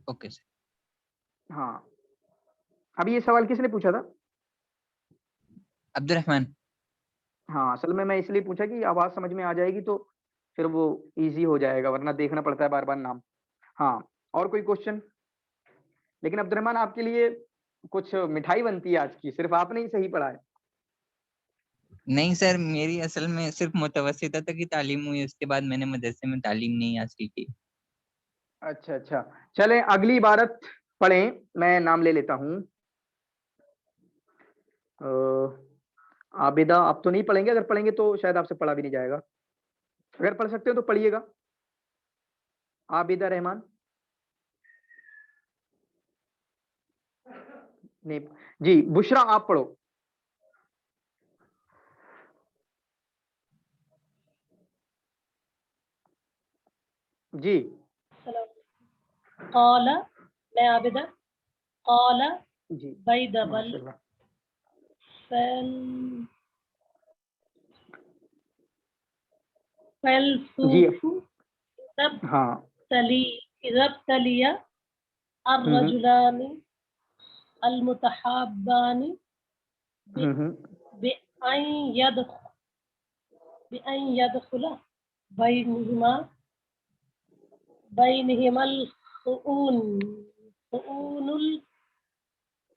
Okay sir. ہاں, ابھی یہ سوال کس نے پوچھا تھا؟ عبد الرحمن. ہاں, اصل میں اس لیے پوچھا کہ آواز سمجھ میں آ جائے گی تو پھر وہ ایزی ہو جائے گا, ورنہ دیکھنا پڑتا ہے بار بار نام. ہاں, اور کوئی کوشچن. لیکن عبد الرحمن آپ کے لیے کچھ مٹھائی بنتی ہے آج کی, صرف آپ نے ہی صحیح پڑھا ہے. نہیں سر, میری اصل میں صرف متوسطہ تک کی تعلیم ہوئی, اس کے بعد میں نے مدرسے میں تعلیم نہیں حاصل کی. अच्छा अच्छा, चलें अगली इबारत पढ़ें, मैं नाम ले लेता हूँ। आबिदा आप तो नहीं पढ़ेंगे, अगर पढ़ेंगे तो शायद आपसे पढ़ा भी नहीं जाएगा, अगर पढ़ सकते हो तो पढ़िएगा। आबिदा रहमान नहीं जी, बुशरा आप पढ़ो। जी क़ाला, मैं आबिदा, क़ाला जी बैदबल माशाल्लाह। जी फलसूफु हाँ तलिया अर्रजुलानी अलमुतहाब्बानी बिअन यदखुला बैनहिमल खुऊनुल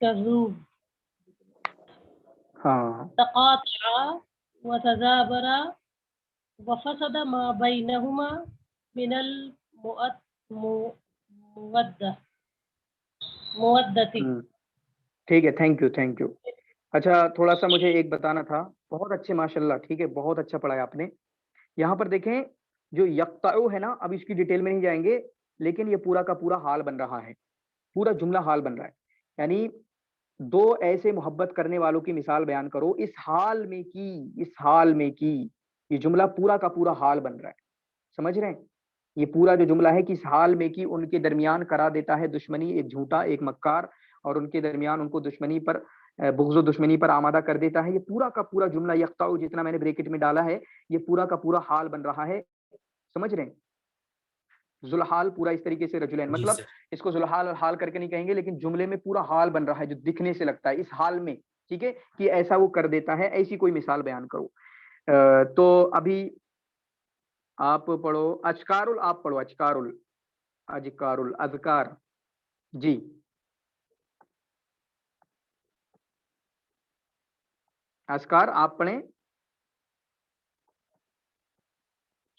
कज़ूब हाँ तक़ातआ व तज़ाबरा वफसद मा बैनहुमा मिनल मुवद्दती। ठीक है, थैंक यू थैंक यू। अच्छा थोड़ा सा मुझे एक बताना था, बहुत अच्छे माशाल्लाह, ठीक है बहुत अच्छा पढ़ा है आपने। यहाँ पर देखें जो यक्ताउ है ना, अब इसकी डिटेल में नहीं जाएंगे, लेकिन ये पूरा का पूरा हाल बन रहा है, पूरा जुमला हाल बन रहा है। यानी दो ऐसे मोहब्बत करने वालों की मिसाल बयान करो, इस हाल में की, ये जुमला पूरा का पूरा हाल बन रहा है, समझ रहे हैं? ये पूरा जो जुमला है कि इस हाल में की उनके दरमियान करा देता है दुश्मनी, एक झूठा एक मक्कार, और उनके दरमियान उनको दुश्मनी पर बुग़्ज़ दुश्मनी पर आमादा कर देता है। ये पूरा का पूरा जुमला यक्ताउ जितना मैंने ब्रैकेट में डाला है, ये पूरा का पूरा हाल बन रहा है, समझ रहे हैं? जुलहाल पूरा इस तरीके से रजुलैन, मतलब इसको जुलहाल और हाल करके नहीं कहेंगे, लेकिन जुमले में पूरा हाल बन रहा है जो दिखने से लगता है इस हाल में, ठीक है, कि ऐसा वो कर देता है, ऐसी कोई मिसाल बयान करो। तो अभी आप पढ़ो अजकारुल, आप पढ़ो अजकारुल, अजकारुल अजकार जी। अस्कार आप पढ़ें।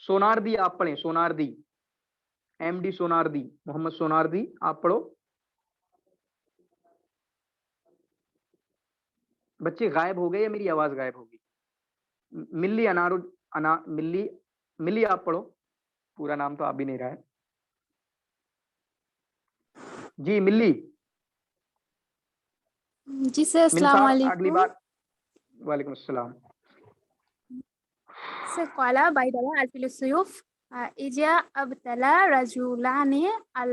सोनारदी आप पढ़ें, सोनारदी, एमडी सोनारदी, मोहम्मद सोनारदी आप पढ़ो। बच्चे गायब हो गए या मेरी आवाज गायब होगी? मिल्ली मिल्ली आप पढ़ो, पूरा नाम तो आप भी नहीं रहा है जी। मिल्ली जी सर, अस्सलाम वालेकुम। अगली बार वालेकुम अस्सलाम। सर क़ाला बैदबा अल-फिलसूफ इजा अबतला रजुलानी अल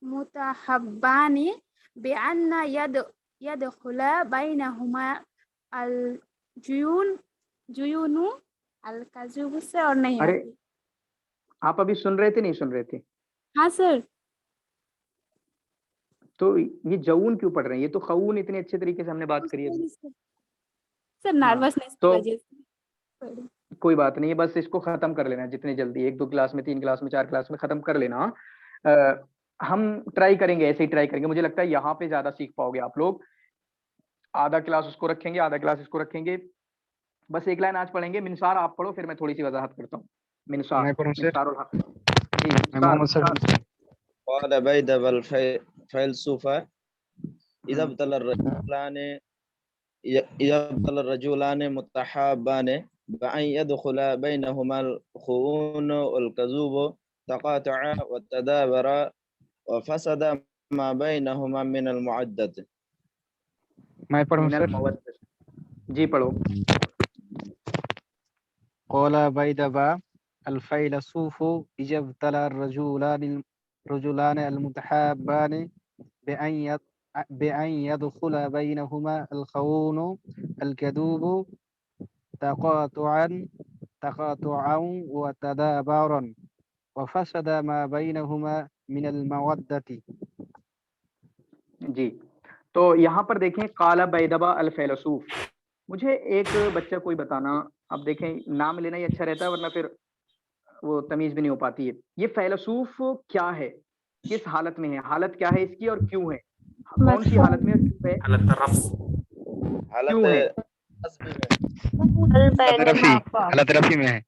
मुतहब्बानी बिअन्ना यदखुला बैनहुमा अल जुयूनु अल कज़ूब से और नहीं अरे आती। आप अभी सुन रहे थे नहीं सुन रहे थे? हाँ सर। तो ये जऊन क्यों पढ़ रहे हैं? ये तो खऊन इतने अच्छे तरीके से हमने बात करी है। सर नर्वसनेस की वजह से। कोई बात नहीं है, बस इसको खत्म कर लेना जितने जल्दी, 1-2 क्लास में, 3 क्लास में, 4 क्लास में खत्म कर लेना। हम ट्राई करेंगे, ऐसे ही ट्राई करेंगे। मुझे लगता है यहाँ पे ज्यादा सीख पाओगे आप लोग। आधा क्लास उसको रखेंगे, आधा क्लास इसको रखेंगे। बस एक लाइन आज पढ़ेंगे। मिनसार आप पढ़ो, फिर मैं थोड़ी सी वजाहत करता हूँ। मिनसार, मिनसारुल हक जी। قال بيدب الفيلسوف إذا ابتلى الرجلان متحابان بأن يدخل بينهما الخون والكذوب تقاطع وتدابر وفسد ما بينهما من المعدة. मैं पढ़ूं सर? जी पढ़ो। قال بيدبا الفيلسوف إذا ابتلى الرجلان المتحابان بأن يدخل بينهما الخون الكذوب تقاطعا وتدابرا وفسد ما بينهما من المودة. जी तो यहाँ पर देखें काला बैदबा अल फैलसूफ। मुझे एक बच्चा कोई बताना, अब देखें नाम लेना ही अच्छा रहता है वरना फिर वो तमीज भी नहीं हो पाती है। ये फैलसूफ क्या है, किस हालत में है, हालत क्या है इसकी और क्यों है, कौन सी हालत में क्यों है, क्यों है? हालत रफी में है।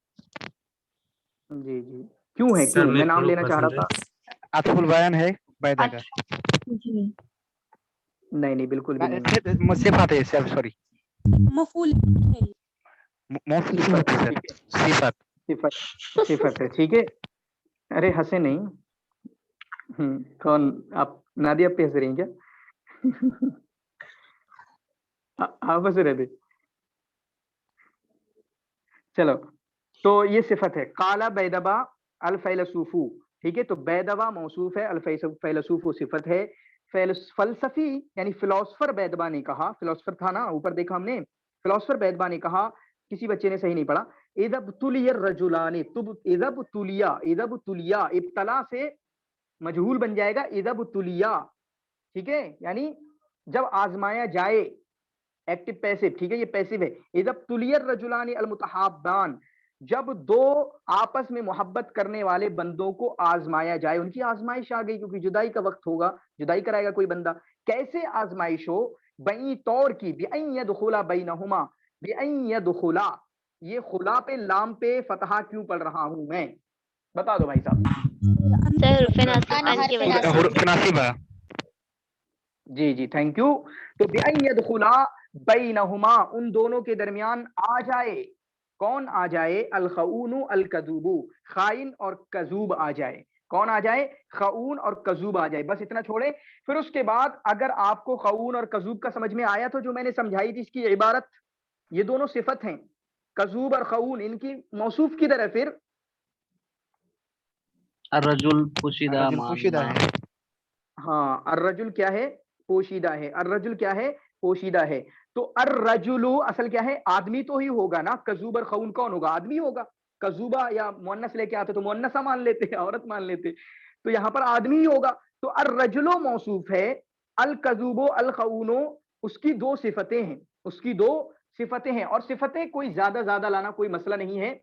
जी जी क्यों है, क्यों? मैं नाम लेना चाह रहा था। अतफुल बयान है बैदा का? जी नहीं नहीं बिल्कुल भी नहीं। सिफत है सर, सॉरी मफूल है ये। मौसूल सिफत सिफत है है, सर, ठीक है, सिफत। सिफत सिफत है, ठीक है। अरे हंसे नहीं। कौन आप? नादिया पे हंस रही हैं क्या? आप हंस रहे थे। चलो, तो ये सिफत है। काला बैदबा अल फैलसूफू, ठीक है। तो बैदबा मौसूफ है, अल फैलसूफू सिफत है। फलसफी यानी फिलोसफर बैदबा ने कहा, फिलोसफर था ना, ऊपर देखा हमने, फिलोसफर बैदबा ने कहा, किसी बच्चे ने सही नहीं पढ़ा, इदब तुलिया रजुलानी, इदब तुलिया, इब्तला से मजहूल बन जाएगा इदब तुलिया, ठीक है, यानी जब आजमाया जाए, एक्टिव पैसिव, ठीक है, ये पैसिव है। इदब तुलियर रजुलानी अल मुतहाब्बान, जब दो आपस में मोहब्बत करने वाले बंदों को आजमाया जाए, उनकी आजमाइश आ गई, क्योंकि जुदाई का वक्त होगा, जुदाई कराएगा कोई बंदा। कैसे आजमाइश हो? बई तौर की, बिअन यदखुला बैनहुमा, बिअन यदखुला, ये खुला पे लाम पे फतहा क्यों पढ़ रहा हूं मैं? बता दो भाई साहब। सर फिनासिब की वजह से। हुरुफ नासिबा। जी जी, थैंक यू। तो बिअन यदखुला बैनहुमा, उन दोनों के दरमियान आ जाए। कौन आ जाए? अल खऊनु अल कजूबू, खाइन और कजूब आ जाए। कौन आ जाए? खऊन और कजूब आ जाए। बस इतना छोड़े। फिर उसके बाद अगर आपको खऊन और कजूब का समझ में आया, तो जो मैंने समझाई थी इसकी इबारत, ये दोनों सिफत हैं, कजूब और खऊन, इनकी मौसूफ किधर है फिर? अर्रजुल पोशीदा रजुल पोशीदा है। हाँ, अर्रजुल क्या है? पोशीदा है। अर्रजुल क्या है? पोशीदा है। तो अर्रजुलु असल क्या है? आदमी तो ही होगा ना। कजूब और खऊन कौन होगा? आदमी होगा। कजूबा या मुअन्नस लेके आते तो मुअन्नसा मान लेते, औरत मान लेते, तो यहाँ पर आदमी ही होगा। तो अर्रजुलो मौसूफ है, अल कजूबो अल खऊनो उसकी दो सिफतें हैं, उसकी दो सिफतें हैं। और सिफतें कोई ज्यादा लाना कोई मसला नहीं है।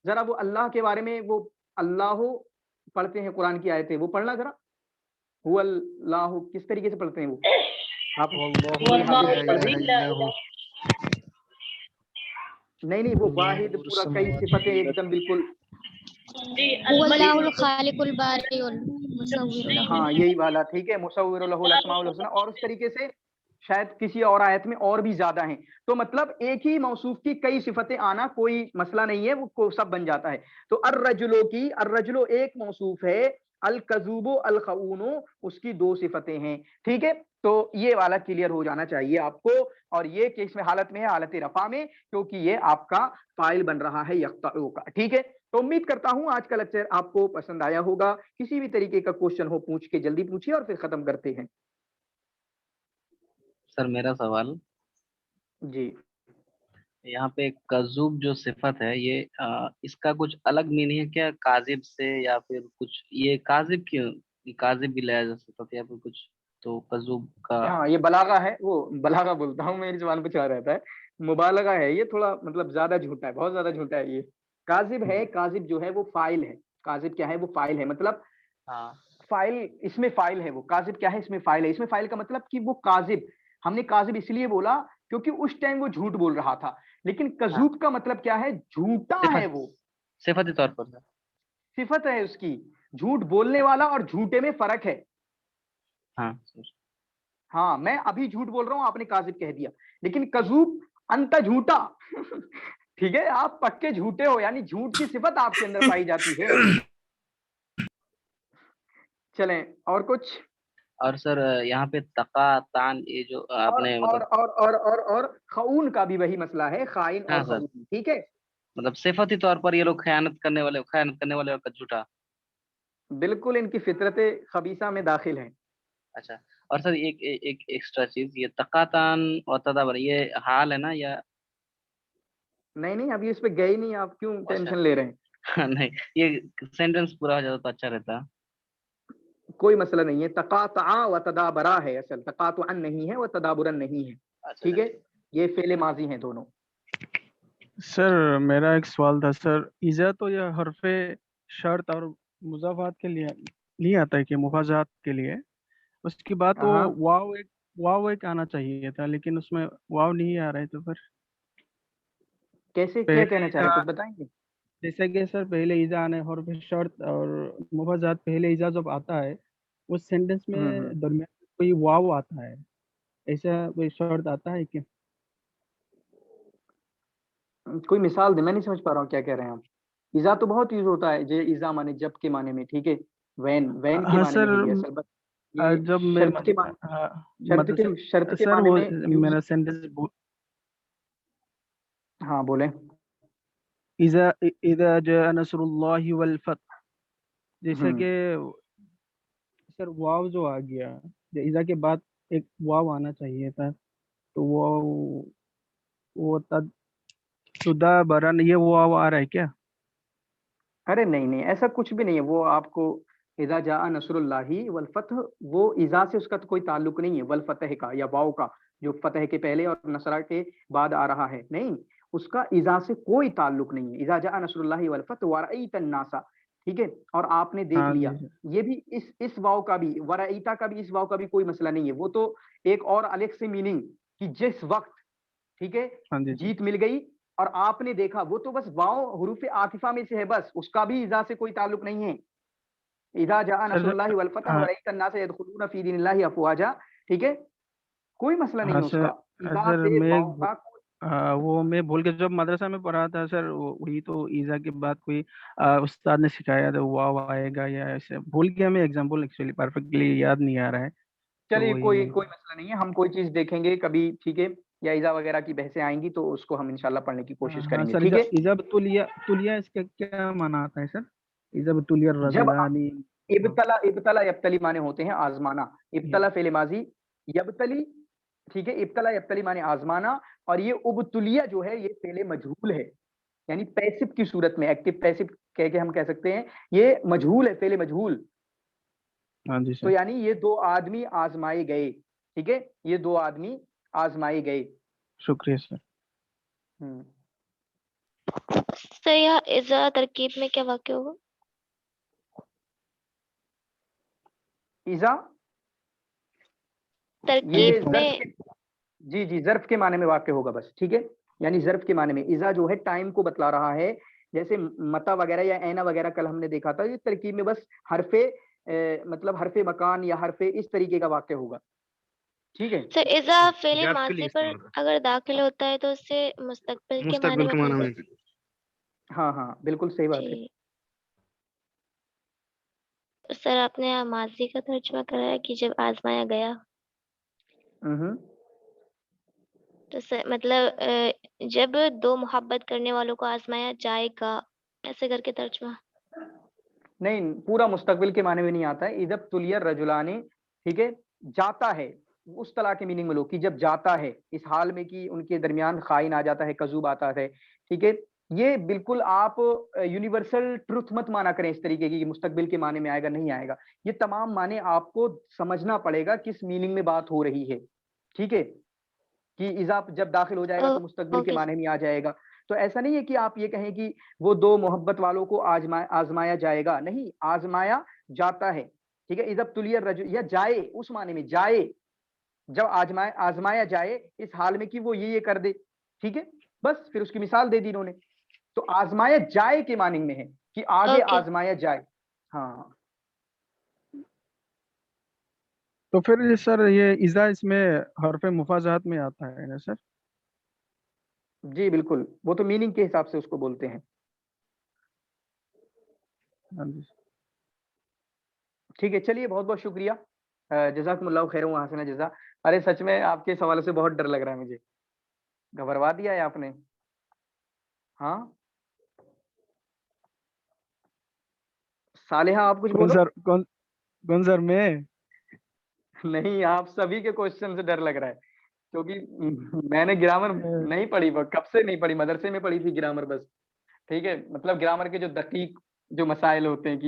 जरा वो अल्लाह के बारे में, वो अल्लाह पढ़ते हैं कुरान की आयतें, वो पढ़ना जरा। हुवल्लाहु किस तरीके से पढ़ते हैं वो? आप नहीं, वो वाहिद पूरा कई सिफतें एकदम बिल्कुल। हुवल्लाहुल खालिकुल बारिउल मुसव्विर लहु। हाँ, यही वाला, ठीक है। मुसव्विर लहुल अस्माउल हुस्ना, और उस तरीके से शायद किसी और आयत में और भी ज्यादा हैं। तो मतलब एक ही मौसूफ की कई सिफतें आना कोई मसला नहीं है, वो सब बन जाता है। तो अर्रजुलो एक मौसूफ है, अल कजूबो अल खऊनो उसकी दो सिफतें हैं, ठीक है। तो ये वाला क्लियर हो जाना चाहिए आपको। और ये किस में हालत में है? हालत रफा में, क्योंकि ये आपका फाइल बन रहा है यक्ताउ का, ठीक है। तो उम्मीद करता हूं आज का लेक्चर आपको पसंद आया होगा। किसी भी तरीके का क्वेश्चन हो पूछ के जल्दी पूछिए और फिर खत्म करते हैं। सर मेरा सवाल जी, यहाँ पे कजूब जो सिफत है, ये इसका कुछ अलग मीनिंग है क्या काजिब से, या फिर कुछ ये काजिब क्यों, ये काजिब भी लाया जा सकता है या फिर कुछ? तो कजूब का हाँ, ये बलागा है, वो बलागा बोलता हूँ, मेरी जुबान पे चढ़ा रहता है, मुबालगा है ये, थोड़ा मतलब ज्यादा झूठा है, बहुत ज्यादा झूठा है ये। काजिब है, काजिब जो है वो फाइल है। काजिब क्या है? वो फाइल है, मतलब हाँ फाइल, इसमें फाइल है वो। काजिब क्या है? इसमें फाइल है। इसमें फाइल का मतलब कि वो काजिब, हमने काजिब इसलिए बोला क्योंकि उस टाइम वो झूठ बोल रहा था। लेकिन कजूब का मतलब क्या है? झूठा है वो, सिफती तौर पर। सिफत है उसकी। झूठ बोलने वाला और झूठे में फर्क है। हाँ सर। हाँ, मैं अभी झूठ बोल रहा हूँ, आपने काजिब कह दिया, लेकिन कजूब अंत झूठा। ठीक है, आप पक्के झूठे हो, यानी झूठ की सिफत आपके अंदर पाई जाती है। चलें, और कुछ? और सर यहाँ पे तका तान, ये जो आपने और खऊन का भी वही मसला है, खाइन हाँ और सर, खऊन, ठीक है। मतलब सिफती तौर पर ये लोग खयानत करने वाले और झूठा। बिल्कुल, इनकी फितरत खबीसा में दाखिल है। अच्छा, और सर एक एक्स्ट्रा चीज, ये तकातान और तदाबर, ये हाल है ना या? नहीं, अभी इस पे गए नहीं, आप क्यों टेंशन ले रहे हैं? नहीं, ये सेंटेंस पूरा हो जाता तो अच्छा रहता। कोई मसला नहीं है। तकाता व तदाबरा है असल, तकातुअन नहीं है, व तदाबुरन नहीं है, ठीक है। ये फेले माजी हैं दोनों। सर मेरा एक सवाल था सर, इज़ा तो यह हरफे शर्त और मुज़ाफ़ात के लिए नहीं आता है कि मुफाजात के लिए, उसकी बात तो हाँ, वाव एक आना चाहिए था, लेकिन उसमें वाव नहीं आ रहा है, तो फिर कैसे क्या पहले कहना चाह रहे हैं, कुछ बताएंगे? जैसे कि सर पहले इजा आने और फिर शर्त और मुफाजात, पहले इजा जब आता है उस सेंटेंस में दरमियान में कोई वाव आता है, ऐसा कोई शर्त आता है क्या? कोई मिसाल दे, मैं नहीं समझ पा रहा हूँ क्या कह रहे हैं आप। इजा तो बहुत यूज होता है, जे इजा माने जब के माने में, ठीक है, वैन वैन के हाँ माने में सर, है ये असल, बस ये जब मैं शर्त के माने, हाँ, शर्त के सर माने वो में यूज। मेरा सेंटेंस हाँ बोले। इजा इजा जा नसरुल्लाहि वल फतह, जैसे कि सर वाव जो आ गया, इजा के बाद एक वाव आना चाहिए था, तो वो तद सुदा बरन, ये वाव आ रहा है क्या? अरे नहीं नहीं, ऐसा कुछ भी नहीं है। वो आपको इजा जा नसरुल्लाहि वल फतह, वो इजा से उसका तो कोई ताल्लुक नहीं है, वल फतह का या वाव का, जो फतह के पहले और नसरा के बाद आ रहा है, नहीं, उसका इजा से कोई ताल्लुक नहीं है। इजा जा नसरुल्लाहि वल फतह वरईतन नासा, ठीक है, और आपने देख हाँ लिया, जी सर। ये भी इस वाव का भी, वरईता का भी, इस वाव का भी कोई मसला नहीं है। वो तो एक और अलग से मीनिंग कि जिस वक्त, ठीक है, हाँ जी सर। जीत मिल गई और आपने देखा, वो तो बस वाव हुरूफ आतिफा में से है, बस उसका भी इजा से कोई ताल्लुक नहीं है। इजा जा सर नसरुल्लाहि वल फतह हाँ वरईतन नास यदखुलून फी दीनिल्लाहि अफवाजा, ठीक है, कोई मसला नहीं हाँ है सर। उसका, इजा सर से मैं वाव का। वो मैं भूल के जब मदरसा में पढ़ा था सर, वही तो ईजा के बाद कोई उस्ताद ने सिखाया था वाव आएगा या ऐसे, भूल गया मैं, एग्जाम्पल एक्चुअली परफेक्टली याद नहीं आ रहा है, तो चलिए कोई वही। कोई मसला नहीं है, हम कोई चीज देखेंगे कभी, ठीक है, या इजा वगैरह की बहसें आएंगी तो उसको हम इंशाल्लाह पढ़ने की कोशिश हाँ करेंगे, सर, ठीक है। इजब तुलिया, तुलिया इसका क्या माना आता है सर? इजब तुलिया जब रजुलानी। इब्तला, इब्तला यब्तली माने होते हैं आजमाना, इब्तला फेल माजी, यब्तली, ठीक है, इब्तला यब्तली माने आजमाना, और ये उबतुलिया जो है ये फेले मजहूल है, यानी पैसिव की सूरत में, एक्टिव पैसिव कह के हम कह सकते हैं, ये मजहूल है, फेले मजहूल। हाँ जी तो सर। यानी ये दो आदमी आजमाए गए, ठीक है, ये दो आदमी आजमाए गए। शुक्रिया सर। सर यह इज़ा तरकीब में क्या वाक़ होगा? इजा ये तरकीब ज़र्फ में के, जी जी, ज़र्फ के माने में वाक़ होगा बस, ठीक है, यानी ज़र्फ के माने में इजा जो है टाइम को बतला रहा है, जैसे मता वगैरह या ऐना वगैरह कल हमने देखा था, ये तरकीब में बस हरफे मतलब हरफे मकान या हरफे इस तरीके का वाक़ होगा, ठीक है। सर इज़ा फ़ेल माज़ी पर अगर दाखिल होता है तो उससे मुस्तक़बिल के माने में बन जाता है। हाँ हाँ, बिल्कुल सही बात है। जी। सर आपने माज़ी का तर्जुमा कराया कि जब आज़माया गया। तो सर मतलब जब दो मोहब्बत करने वालों को आज़माया जाएगा, ऐसे करके तर्जुमा। नहीं, पूरा मुस्तकबिल के माने में नहीं आता है। इदब तुलियर रजुलानी, ठीक है, जाता है, उस तरह के मीनिंग में लो कि जब जाता है, इस हाल में कि उनके दरमियान खाइन आ जाता है, कजूब आता है, ठीक है। ये बिल्कुल आप यूनिवर्सल ट्रुथ मत माना करें इस तरीके की कि मुस्तकबिल के माने में आएगा, नहीं आएगा। ये तमाम माने आपको समझना पड़ेगा किस मीनिंग में बात हो रही है, ठीक है, कि इज़ा जब दाखिल हो जाएगा तो मुस्तकबिल के ओके। माने में आ जाएगा। तो ऐसा नहीं है कि आप ये कहें कि वो दो मोहब्बत वालों को आजमाया जाएगा, नहीं, आजमाया जाता है, ठीक है। इज़ब तुलियर रजु, या जाए, उस माने में जाए, जब आजमाया जाए इस हाल में कि वो ये कर दे, ठीक है, बस फिर उसकी मिसाल दे दी इन्होंने। तो आजमाया जाए के मानिंग में है कि आगे ओके। आजमाया जाए। हाँ, तो फिर सर ये इज़ा इसमें हरफ मुफाजात में आता है ना सर? जी बिल्कुल, वो तो मीनिंग के हिसाब से उसको बोलते हैं। हाँ जी। ठीक है, चलिए, बहुत बहुत शुक्रिया, जज़ाकुमुल्लाह खैर व हसन जज़ा। अरे सच में आपके सवालों से बहुत डर लग रहा है मुझे, घबरवा दिया है आपने। हाँ, सालिहा आप कुछ कौन बोलो। सर, कौन सर मैं? नहीं, आप सभी के क्वेश्चन से डर लग रहा है, क्योंकि मैंने ग्रामर नहीं पढ़ी, कब से नहीं पढ़ी, मदरसे में पढ़ी थी ग्रामर बस, ठीक है, मतलब ग्रामर के जो दकीक जो मसाइल होते हैं कि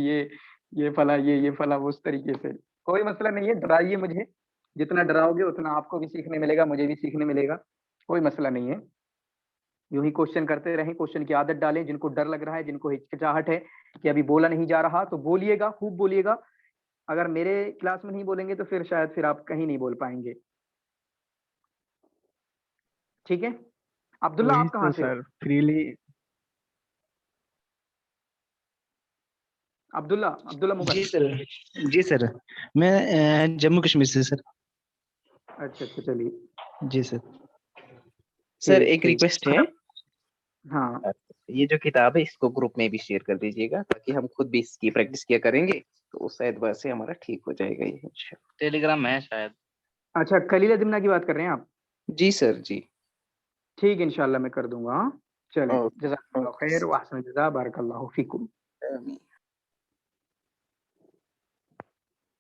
ये फला, ये फला, वो उस तरीके से। कोई मसला नहीं है, डराइए मुझे, जितना डराओगे उतना आपको भी सीखने मिलेगा, मुझे भी सीखने मिलेगा, कोई मसला नहीं है। यूं ही क्वेश्चन करते रहें, क्वेश्चन की आदत डालें। जिनको डर लग रहा है, जिनको हिचकिचाहट है कि अभी बोला नहीं जा रहा, तो बोलिएगा, खूब बोलिएगा। अगर मेरे क्लास में नहीं बोलेंगे तो फिर शायद फिर आप कहीं नहीं बोल पाएंगे, ठीक है। अब्दुल्ला वही आप कहाँ तो से हो? सर, फ्रीली अब्दुल्ला मुगल। जी सर मैं जम्मू कश्मीर से सर। अच्छा चलिए जी सर। सर ठीक एक ठीक रिक्वेस्ट है, हाँ ये जो किताब है इसको ग्रुप में भी शेयर कर दीजिएगा ताकि हम खुद भी इसकी प्रैक्टिस किया करेंगे, तो उस एतबार से हमारा ठीक हो जाएगा ये इंशाल्लाह। टेलीग्राम में है शायद। अच्छा खलील दिमना की बात कर रहे हैं आप? जी सर जी। ठीक इंशाल्लाह मैं कर दूंगा। हाँ चलें, ओके जज़ाकल्लाह खैर व अहसन जज़ा, बारकल्लाहु फीकुम। आमीन।